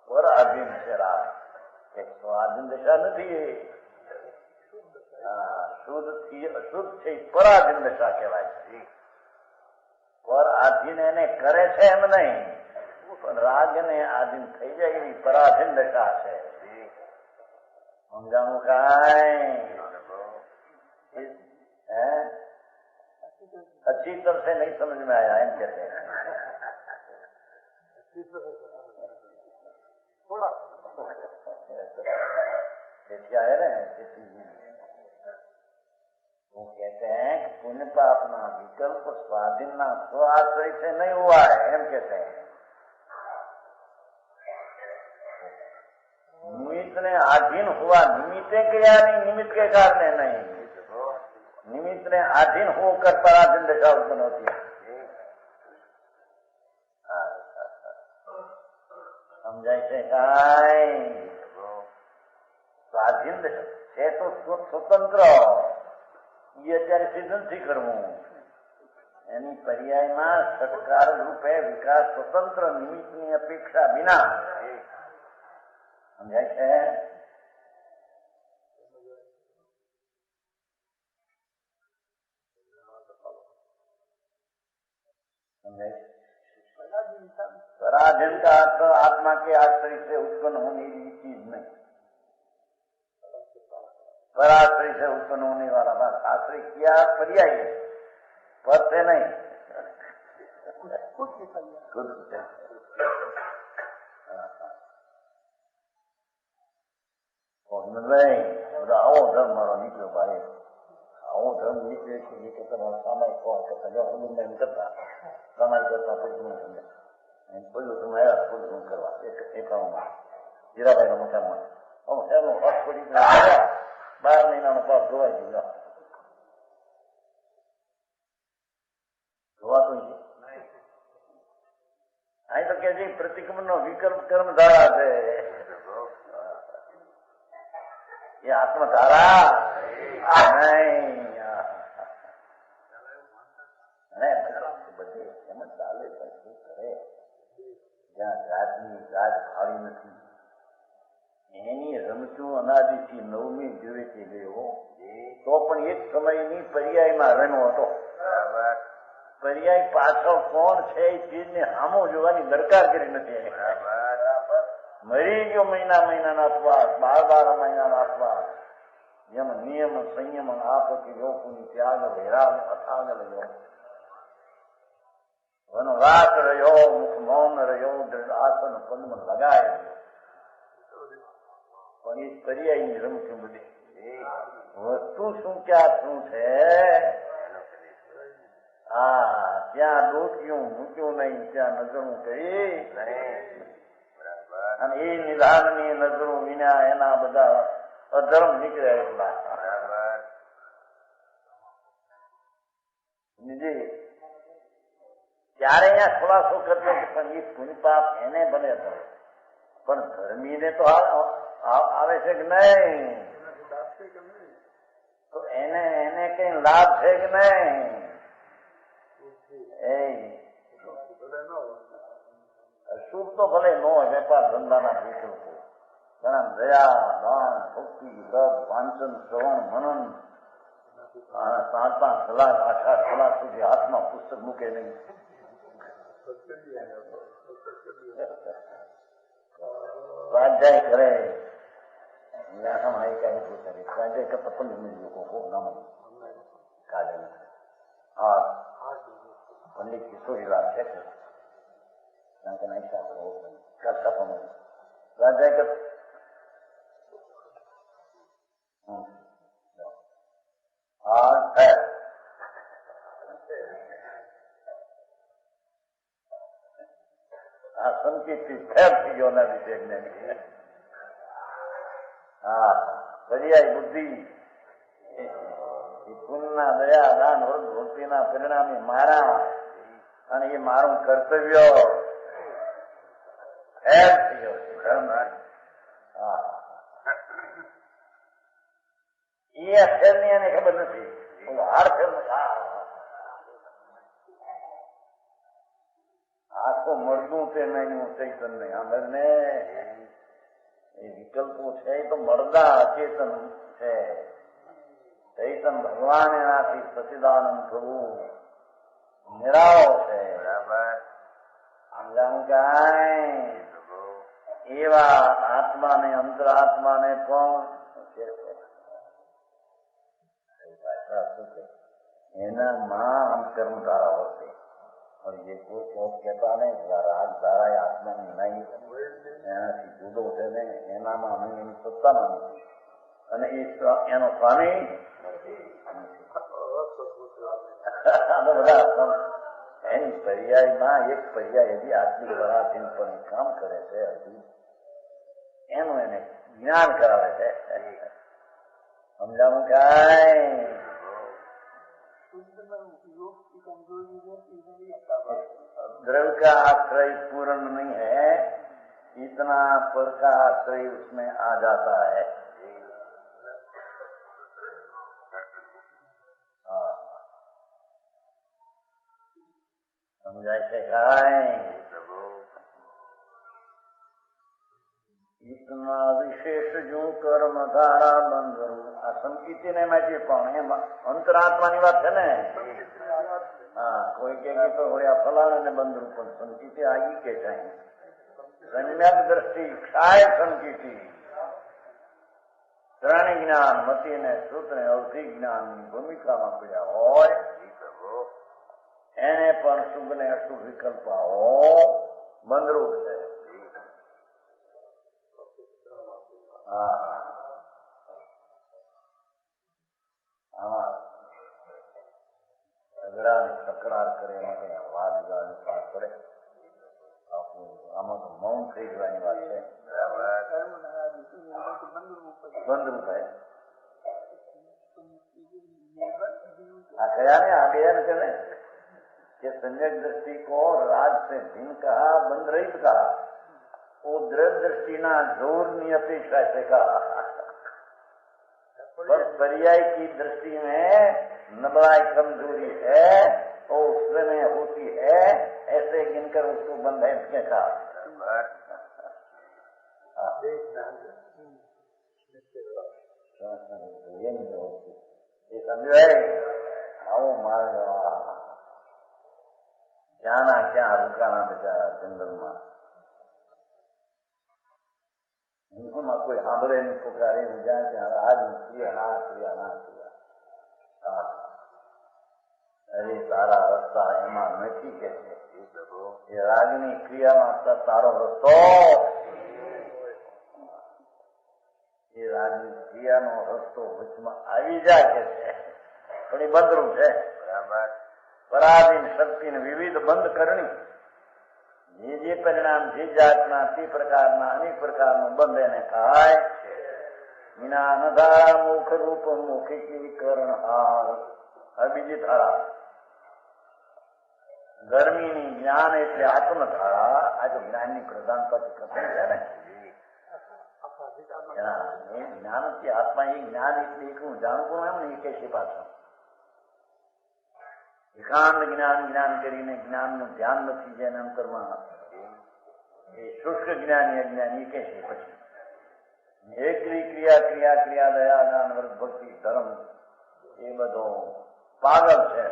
પરાધીન છે. રાગ એક સ્વાધીન દશા નથી. શુદ્ધ થી અશુદ્ધ છે પરાધીન દશા કહેવાય છે. પર આધીન એને કરે છે એમ નહીં પણ રાગ ને આધીન થઈ જાય એવી પરાધીન દશા છે. સમજાણું કાંઈ? अच्छी तरह से नहीं समझ में आया एम कहते हैं. थोड़ा क्या है ना वो कहते हैं कि पुण्य पापना विकल्प स्वाधीनना स्वाश्रय से नहीं हुआ है एम कहते हैं. निमित्त ने आधीन हुआ निमित्ते किया नहीं निमित्त के कारण नहीं. निमित्त ने आधीन होकर पराधीन दशा उत्पन्न होती है. समझाय છે કાંઈ? સ્વાધીન છે તો સ્વતંત્ર એ અત્યારે સિદ્ધ નથી કરવું. એની પર્યાયમાં સત્કાર રૂપે વિકાસ સ્વતંત્ર નિમિત્તની અપેક્ષા વિના સમજાય છે. पराधीन का अर्थ आत्मा के आश्रय से उत्पन्न होने की चीज नहीं, पराश्रय से उत्पन्न होने वाला बात. आश्रय किया पर्याय है, पद से नहीं, खुद से. नहीं આવો ધર્મ મારો નીકળ્યો ભાઈ, આવો ધર્મ નીકળે છે એ કરતા સામાયિક કરતા હનુમાન એમ કરતા સામાયિક કરતા બધું સમજે બધું તમે આવ્યા બધું કરવા એકાઉન્ટમાં હીરાભાઈ ના મકાનમાં એનું હક પડી 12 મહિનાનો પાપ ધોવાઈ ગયો. ધોવાતું છે અહીં તો કે છે પ્રતિક્રમણ નો વિકલ્પ કર્મ ધારા છે. ये आत्मधारा नहीं બધી એમ જ ચાલે શું કરે. જ્યાં રાજની રાજ ખાવી નથી એની રમતું અનાદિથી 9મી દિવસે ગયો તો પણ એક સમયની પર્યાયમાં રમ્યો હતો. પર્યાય પાછળ કોણ છે એ ચીજને સામો જોવાની દરકાર કરી નથી. મરી ગયો મહિનાના અપવાસ 12 મહિનાના અપવાસ જેમ નિયમ સંયમ આપકી યોગની ત્યાગ વૈરાગ અથાગ રહ્યો, વનવાસ રહ્યો, મુખ મૌન રહ્યો, આસન પદ્મ લગાય રહ્યો. પણ એ પર્યાયની રમતું બધી વસ્તુ શું ક્યાં શું છે. હા ત્યાં ડોક્યું મૂક્યું નહીં, ત્યાં નજરું કરી અને એ નિધાનની નજરો વિના એના બધા અધર્મ નીકળે એટલા. ત્યારે અહીંયા ખુલાસો કરતો કે પણ એ પુણ્યપાપ એને ભલે થાય પણ ધર્મીને તો આવે છે કે નહીં, તો એને કઈ લાભ છે કે નહીં. એ શુભ તો ભલે ન હોય, વેપાર ધંધાના વિકલ્પો ઘણા દયા દાન ભક્તિ દબ વાંચન શ્રવણ મનન 7-5 કલાક 8-8 કલાક સુધી હાથમાં પુસ્તક મૂકે નહીં. સ્વાધ્યાય કરે સ્વાધ્યાય કરતા 15 મિનિટ લોકો નામ કાઢે નથી. હા પંડિત કિશોરીલાલ છે કરતા પણ સ્વાધ્યાય કર આ સંકેતથી ફેર થઈ ગયો ના વિશે જ્ઞાની. હા પર્યાય બુદ્ધિ પુણ્યના દયા દાન વ્રત ભક્તિના પરિણામે મારા અને એ મારું કર્તવ્ય ફેર થઈ ગયો છે. એ અક્ષર ની એને ખબર નથી. આખો મળતું તે નહીં ચૈતન નહીં આંદર ને એ વિકલ્પો છે એ તો મળદા અચેતન છે. ચૈતન ભગવાન એનાથી સચિદાનંદ થવું નિરાળો છે. સમજાણું કાંઈ એવા આત્માને અંતરાત્માને પણ એનામાં અંતકર્મ ધારા વર્તે. और ये कोई कहता नहीं राग धारा आत्मा नहीं એનાથી જુદો છે ને એનામાં અમે એની સત્તામાં નથી અને એનો સ્વામી બધા એની પર્યાયમાં એક પર્યાય હજી આત્મિક પરાધીન પણ કામ કરે છે. હજી એનું એને જ્ઞાન કરાવે છે. સમજાવું કાંઈ द्रव्य का आश्रय पूर्ण नहीं है, इतना पर का आश्रय उसमें आ जाता है. સમજાય છે કાંઈ? પ્રભુ ઇતના વિશેષ જો કર્મ ધારા બંધ. આ સંકિતિ ને માટે પણ એમ અંતરાત્માની વાત છે ને. હા, કોઈ કે તો આ ફલાણા ને બંધ રૂપ સંકિતિ આगी કે જાય સમ્યક દ્રષ્ટિ ક્ષાય સંકિતિ ત્રણેય જ્ઞાન મતિ ને શ્રુત ને અવધિ જ્ઞાનની ભૂમિકામાં પડ્યા હોય પ્રભુ એને પણ શુભ ને અશુભ વિકલ્પ બંધરૂપ છે. આમાં અઘરાની તકરાર કરે માટે વાદ વિવાદની વાત પડે. આમાં તો મૌન થઈ જવાની વાત છે. બંધરૂપ है આ कया ने आ गया ने कि संयक दृष्टि को राज से भिन्न कहा, बंध रहित कहा, वो दृढ़ दृष्टि ना जोर नहीं अपेक्षा से कहा. पर पर्याय की दृष्टि में नबलाई कमजोरी है वो उसमें होती है, ऐसे गिनकर उसको बंध है इसके कहा. ये समझे आओ मार जाना क्या रुकाना बेचारा जंगल में उनमें कोई સાંભળે नहीं पुकारे ज्યાં ત્યાં आज क्रिया ना क्रिया ना क्रिया. अरे सारा रस्ता एमा નથી કે છે એ રાગની ક્રિયામાં સારો રસ્તો એ રાગની ક્રિયાનો રસ્તો વચમાં આવી જાય કે છે પણ એ બંધરૂપ છે. બરાબર પરાધીન શક્તિને વિવિધ બંધ કરણી જે પરિણામ જે જાતના તે પ્રકારના અનેક પ્રકારનો બંધ એને થાય છે. જ્ઞાન ધારા મુખ રૂપ મુખીકરણ હાર. હવે બીજી ધારા ગરમીની જ્ઞાન એટલે આત્મધારા. આ તો જ્ઞાનની પ્રધાનતાથી કથન છે ને. જ્ઞાન થી આત્મા એ જ્ઞાન એટલે એકલું જાણવું એમ ને કે છે પાછળ એકાંત જ્ઞાન જ્ઞાન કરીને જ્ઞાનનું ધ્યાન નથી જેને અંતરમાં એ શુષ્ક જ્ઞાની અજ્ઞાની કે છે. પછી એકલી ક્રિયા ક્રિયા ક્રિયા દયા દાન વર્ગ ભક્તિ ધર્મ એ બધો પાગલ છે,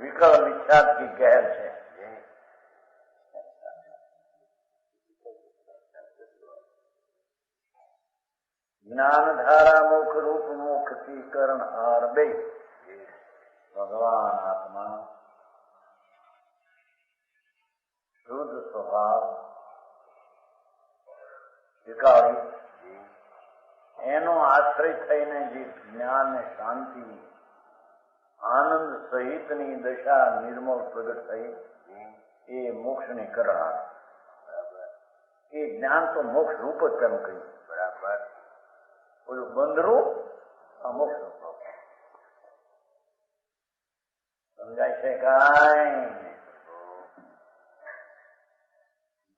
વિકલ વિખ્યાત की ગહેર છે. જ્ઞાન ધારા મુખ રૂપ મુખ की करण हार બે. भगवान आत्मा शुद्ध स्वभाव વિકારી એનો આશ્રય થઈને જે જ્ઞાન ને શાંતિ આનંદ સહિતની દશા નિર્મળ પ્રગટ થઈ એ મોક્ષની કરણ. એ જ્ઞાન તો મોક્ષ રૂપ જ તેમ કહ્યું. બરાબર ઓલું બંધરૂપ આ મોક્ષ રૂપ. સમજાય છે કાંઈ?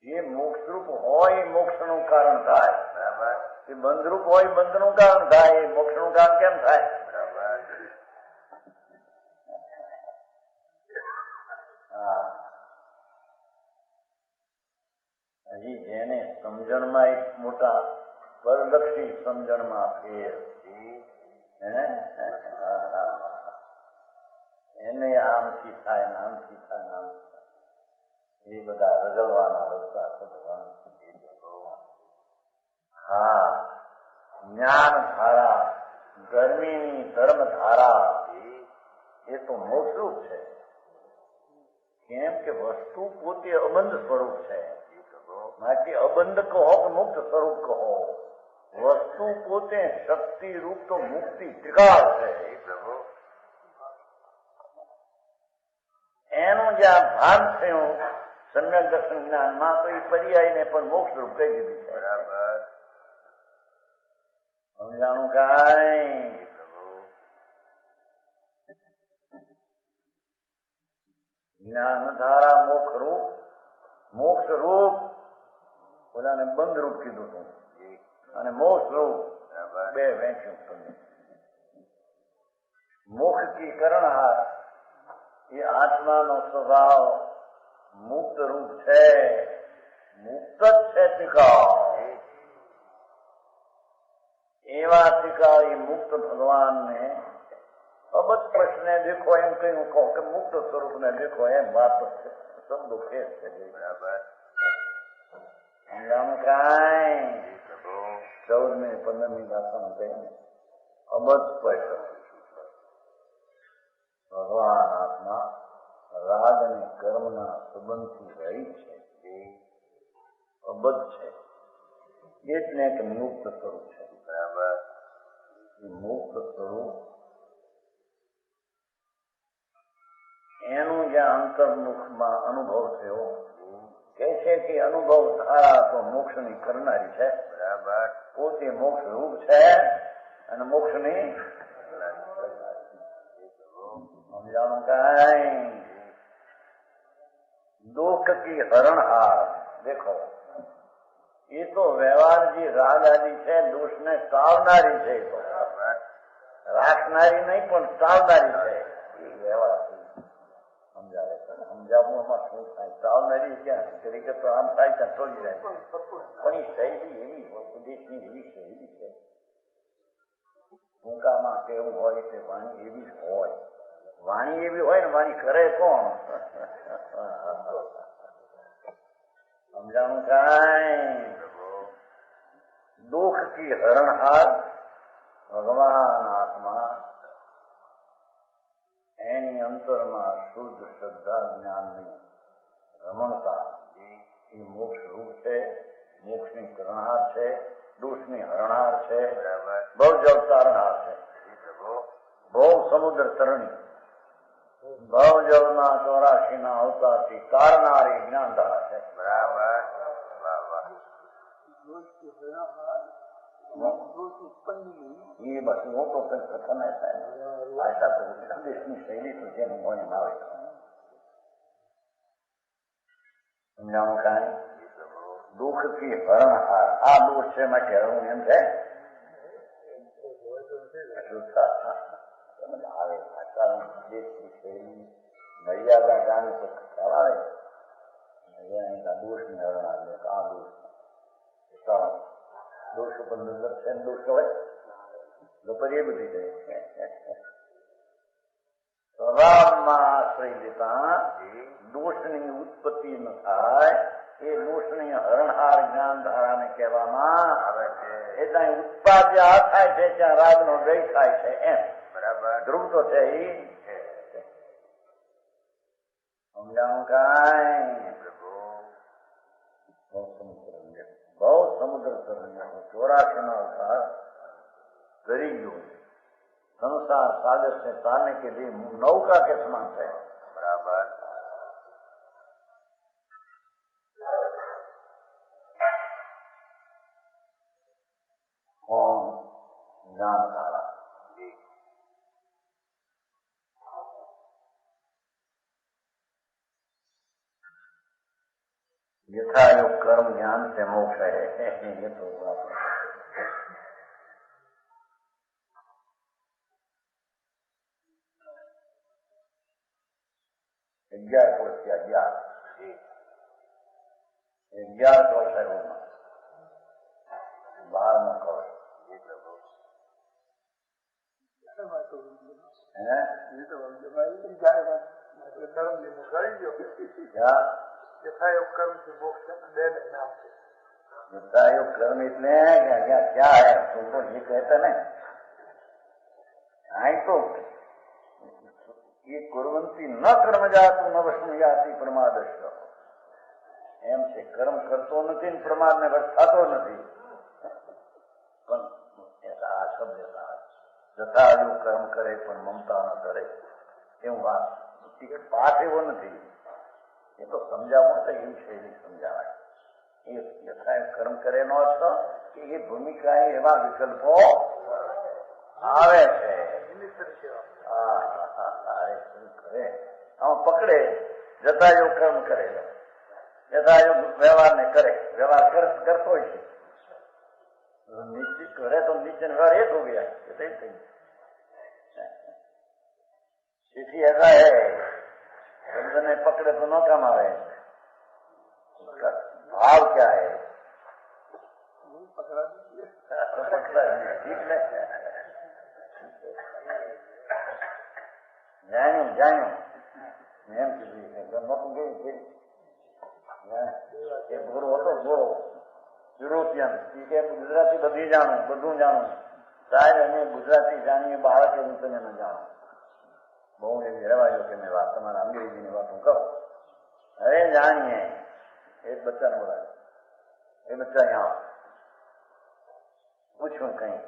જે મોક્ષરૂપ હોય મોક્ષનું કારણ થાય. બરાબર એ બંધરૂપ હોય બંધનું કારણ થાય. એ મોક્ષનું કારણ કેમ થાય? બરાબર હજી જેને સમજણમાં એક મોટા પરલક્ષી સમજણમાં ફેર એને આમથી થાય ને આમથી થાય ને આમથી થાય એ બધા રગડવાના રસ્તા શોધવા. હા, જ્ઞાન ધારા ગરમીની ધર્મ ધારા એ તો મોક્ષરૂપ છે. કેમ કે વસ્તુ પોતે અબંધ સ્વરૂપ છે. માટે અબંધ કહો કે મુક્ત સ્વરૂપ કહો, વસ્તુ પોતે શક્તિ રૂપ તો મુક્તિ ત્રિકાળ છે. એનું જે આ ભાન થયું સમ્યક દર્શન જ્ઞાનમાં તો એ પર્યાયને પણ મોક્ષ રૂપ કહી દીધું છે. બરાબર સમજાણું કાંઈ? જ્ઞાન ધારા મોક્ષ રૂપ બધાને બંધ રૂપ કીધું હતું અને મોક્ષ રૂપ બે વેચ્યું તમે. મોક્ષ કી કરણહાર એ આત્માનો સ્વભાવ મુક્ત રૂપ છે, મુક્ત જ છે ટીકાઓ. એવા ટીકા એ મુક્ત ભગવાનને અબજ પ્રશ્ને દેખો એમ કહ્યું કહો કે મુક્ત સ્વરૂપને દેખો એમ વાત શબ્દો ફેર છે. બરાબર. સમજાણું કાંઈ 14મી 15મી દાખલ કહ્યું અબજ સ્પષ્ટ. ભગવાન આત્મા રાગ અને કર્મના સંબંધથી રહી છે, અબજ છે, એટલે કે મુક્ત સ્વરૂપ છે. બરાબર. એ મુક્ત સ્વરૂપ એનું જ્યાં અંતર્મુખમાં અનુભવ થયો કે છે કે અનુભવ ધારા તો મોક્ષની કરનારી છે. બરાબર. પોતે મોક્ષ રૂપ છે અને મોક્ષની સમજાણું કાંઈ. દુઃખ કી હરણહાર દેખો, એ તો વ્યવહારજી રાગ આદિ છે, દોષને ટાળનારી છે. તો રાખનારી નહીં પણ ટાળનારી છે. એ વ્યવહાર સમજાવે છે. સમજાવવું એમાં શું થાય? ટાળનારી ક્યાં તરીકે તો આમ થાય ત્યાં ટોળી જાય, પણ એ શૈલી એવી ઉપદેશની એવી શૈલી છે. ટૂંકામાં કેવું હોય તે વાણી એવી જ હોય. વાણી એવી હોય ને વાણી કરે કોણ? સમજાણું કાંઈ. દુઃખ કી હરણહાર ભગવાન આત્મા એની અંતરમાં શુદ્ધ શ્રદ્ધા જ્ઞાનની રમણતા એ મોક્ષ રૂપ છે, મોક્ષની કરણહાર છે, દોષની હરણહાર છે, બહુ જળ તારણહાર છે, બહુ સમુદ્ર તરણી, ભવ જળના 84 અવતારથી તારનારી જ્ઞાનધારા છે. બરાબર. એ બસ મોટો કથન થાય. આશા તો સંદેશની શૈલી તો જેનું હોય એમ આવે. સમજાણું કાંઈ. દુઃખ થી હરણહાર. આ દોષ છે માટે હરવું એમ છે. આવે ભાષા દેશની શૈલી મર્યાદા જાણે તો ખ્યાલ આવે. દોષની હરણહાર આ દોષ દોષ ઉપર નજર છે, દોષ હોય તો પછી એ બધી જાય. સ્વભાવમાં આશ્રય લેતા દોષની ઉત્પત્તિ ન થાય, એ દોષની હરણહાર જ્ઞાન ધારાને કહેવામાં આવે છે. એટલે ઉત્પાદ્ય આ થાય છે ત્યાં રાગનો દય થાય છે એમ. બરાબર. ધ્રુવ તો છે એ સમજાણું કાંઈ. બહુ સમુદ્ર તરણ્ય 84 अवतार કરી ગયો. संसार सागर से तारने के लिए नौका के समान है. बराबर. कौन ज्ञान धारा यथा योग कर्म ज्ञान से मोक्ष है. ये तो बात है. 11 वर्ष या 11 वर्ष है वो 12 करोड़ क्या यथायोग कर्म से मोक्ष लेने नाम से. यथायोग कर्म इतने हैं क्या है तुमको ये कहते ना आई तो ये कुर्वंती न कर्म जातु न वस्तु जाति प्रमादश्च એમ છે. કર્મ કરતો નથી ને પ્રમાદને વશ થતો નથી. પણ આ શબ્દ જથાયું કર્મ કરે પણ મમતા ન કરે એવું વાત પાઠ એવો નથી. એ તો સમજાવવું તો એવી શૈલી સમજાવાય. એ યથાયું કર્મ કરે નો અર્થ કે એ ભૂમિકા એવા વિકલ્પો આવે છે. કરે આમાં પકડે જથાયોગ કર્મ કરે, જથાયોગ વ્યવહાર ને કરે, વ્યવહાર કરતો હોય છે. निश्चित करे तो निश्चय व्यवहार एक हो गया. इसी ऐसा है शब्द ने पकड़े तो न काम आवे, उसका भाव क्या है पकड़ा दीजिए, पकड़ा ठीक है। જાણ્યું એમ કીધું નતું ગયું એ ગોરો હતો ગોરો યુરોપિયન કે ગુજરાતી બધી જાણું બધું જાણું સાહેબ અમે ગુજરાતી જાણીએ બાળક હું તને ન જાણું બહુ એવી રહેવાયો કે મેં વાત તમારા અંગ્રેજીની વાત હું કહું હવે જાણીએ એક બચ્ચાને બોલાવે એ બચ્ચા અહીંયા પૂછ્યું કઈ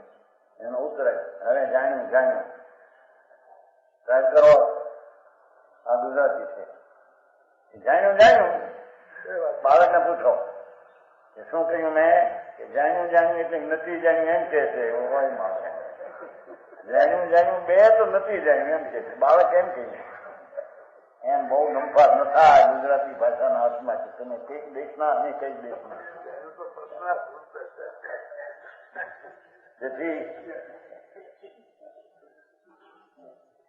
એનો ઉત્તર હવે જાણ્યું સાહેબ કરો આ ગુજરાતી છે જાણ્યું બાળકને પૂછો કે શું કહ્યું મેં કે જાણ્યું એટલે નથી જાણ્યું એમ કે છે જાણ્યું બે તો નથી જાણ્યું એમ કે છે બાળક એમ કહે એમ બહુ નંફાત ન થાય ગુજરાતી ભાષાના અર્થમાં છે તમે કઈક દેશના અને કઈક દેશના જેથી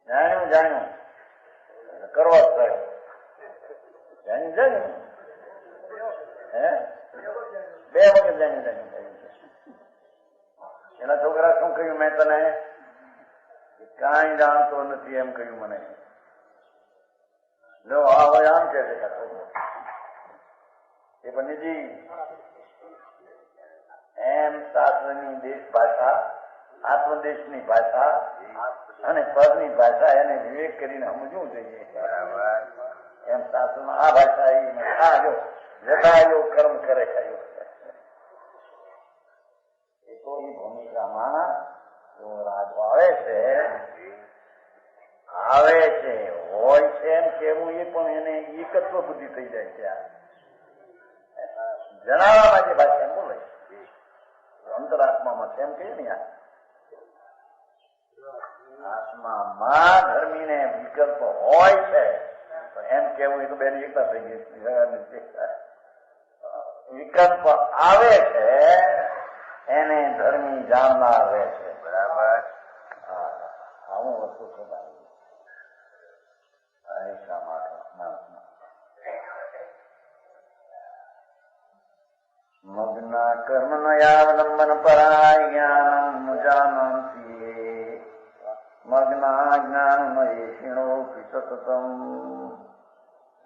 જાણ્યું કરવા જ થયો જાણ્યું હે બે વખત જાણ્યું એના છોકરા શું કહ્યું મેં તને કાંઈ જાણતો નથી એમ કહ્યું મને જો આ હોય આમ કે છે એ પંડિતજી એમ શાસ્ત્રની દેશ ભાષા આત્મદેશની ભાષા અને પદની ભાષા એને વિવેક કરીને સમજવું જોઈએ એમ શાસ્ત્રમાં આ ભાષા આ જો જતાયો કર્મ કરે કયું એ તો એ ભૂમિકામાં જો રાજ આવે છે હોય છે એમ કેવું એ પણ એને એકત્વ બુદ્ધિ થઈ જાય છે જણાવવામાં જે ભાષા બોલે અંતરાત્મામાં છે એમ કહીએ ને આત્મામાં ધર્મીને વિકલ્પ હોય છે તો એમ કેવું એ તો બેની એકતા થઈ ગઈ વિકલ્પ આવે છે એને ધર્મી જાણનાર રહે છે બરાબર આવું વસ્તુ છે શા માટે મગ્ના કર્મ નયાવલંબન પરાય જ્ઞાનમ જાનંતી મગ્ના જ્ઞાનમયેષિણો સતતમ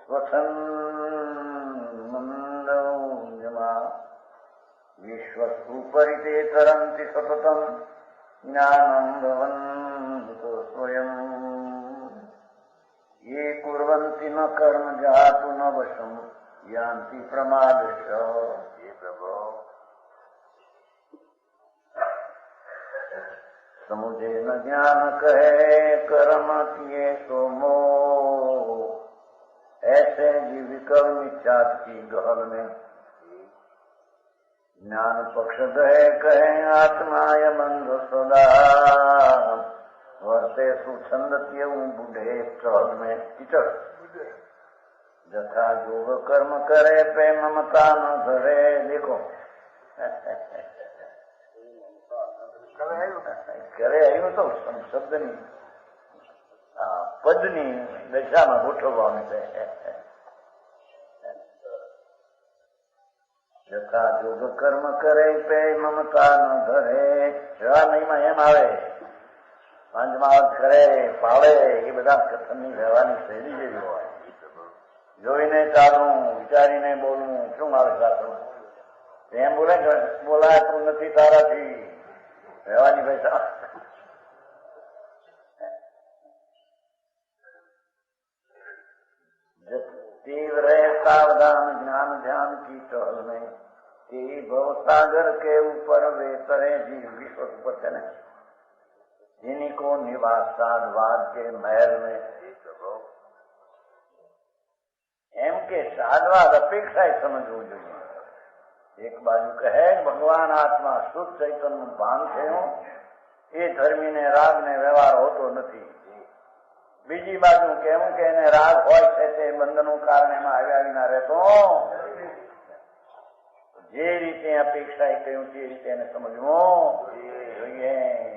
સ્વછંદમાં વિશ્વસુપરિતે તરંતિ સતતમ જ્ઞાનમ ભવન્તો સ્વયં ये कुर्वन्ति न कर्म जातु न वशम यान्ति प्रमादश ये प्रभो समुझे न ज्ञान कहे कर्म किए सो मोह ऐसे जीव विकल मिथ्यात की गहल में ज्ञान पक्ष दहे कहे आत्माय मंद सदा वर्ते सुछंदत्य बुढ़े चौध में कीचड़ जथा योग कर्म करे पे ममता न धरे देखो करे आयु तो शब्दनी पदनी दशाમાં ગોઠવવાની છે જથા યોગ કર્મ કરે પે મમતા ન ધરે જવા નહીંમાં એમ આવે પાંચમાં કરે પાડે એ બધા કથનની રહેવાની શૈલી જેવી હોય જોઈને ચાલવું વિચારીને બોલવું શું આવે સાચું એમ બોલે બોલાતું નથી તારાથી રહેવાની ભાષા तीव्र सावधान ज्ञान ध्यान की टहल में भव सागर के ऊपर वे तरे जीव विश्व ऊपर चले जिन्हीं को निवास साधवाद के महल में एम के साधवाद अपेक्षा ही समझવું જોઈએ એક બાજુ કહે ભગવાન આત્મા શુદ્ધ ચૈતન્ય ભાન થયું એ ધર્મીને રાગ ને વ્યવહાર હોતો નથી બીજી બાજુ કેવું કે એને રાગ હોય છે તે બંધનું કારણ એમાં આવ્યા વિના રહેતો જે રીતે અપેક્ષા એ કહ્યું તે રીતે એને સમજવું જોઈએ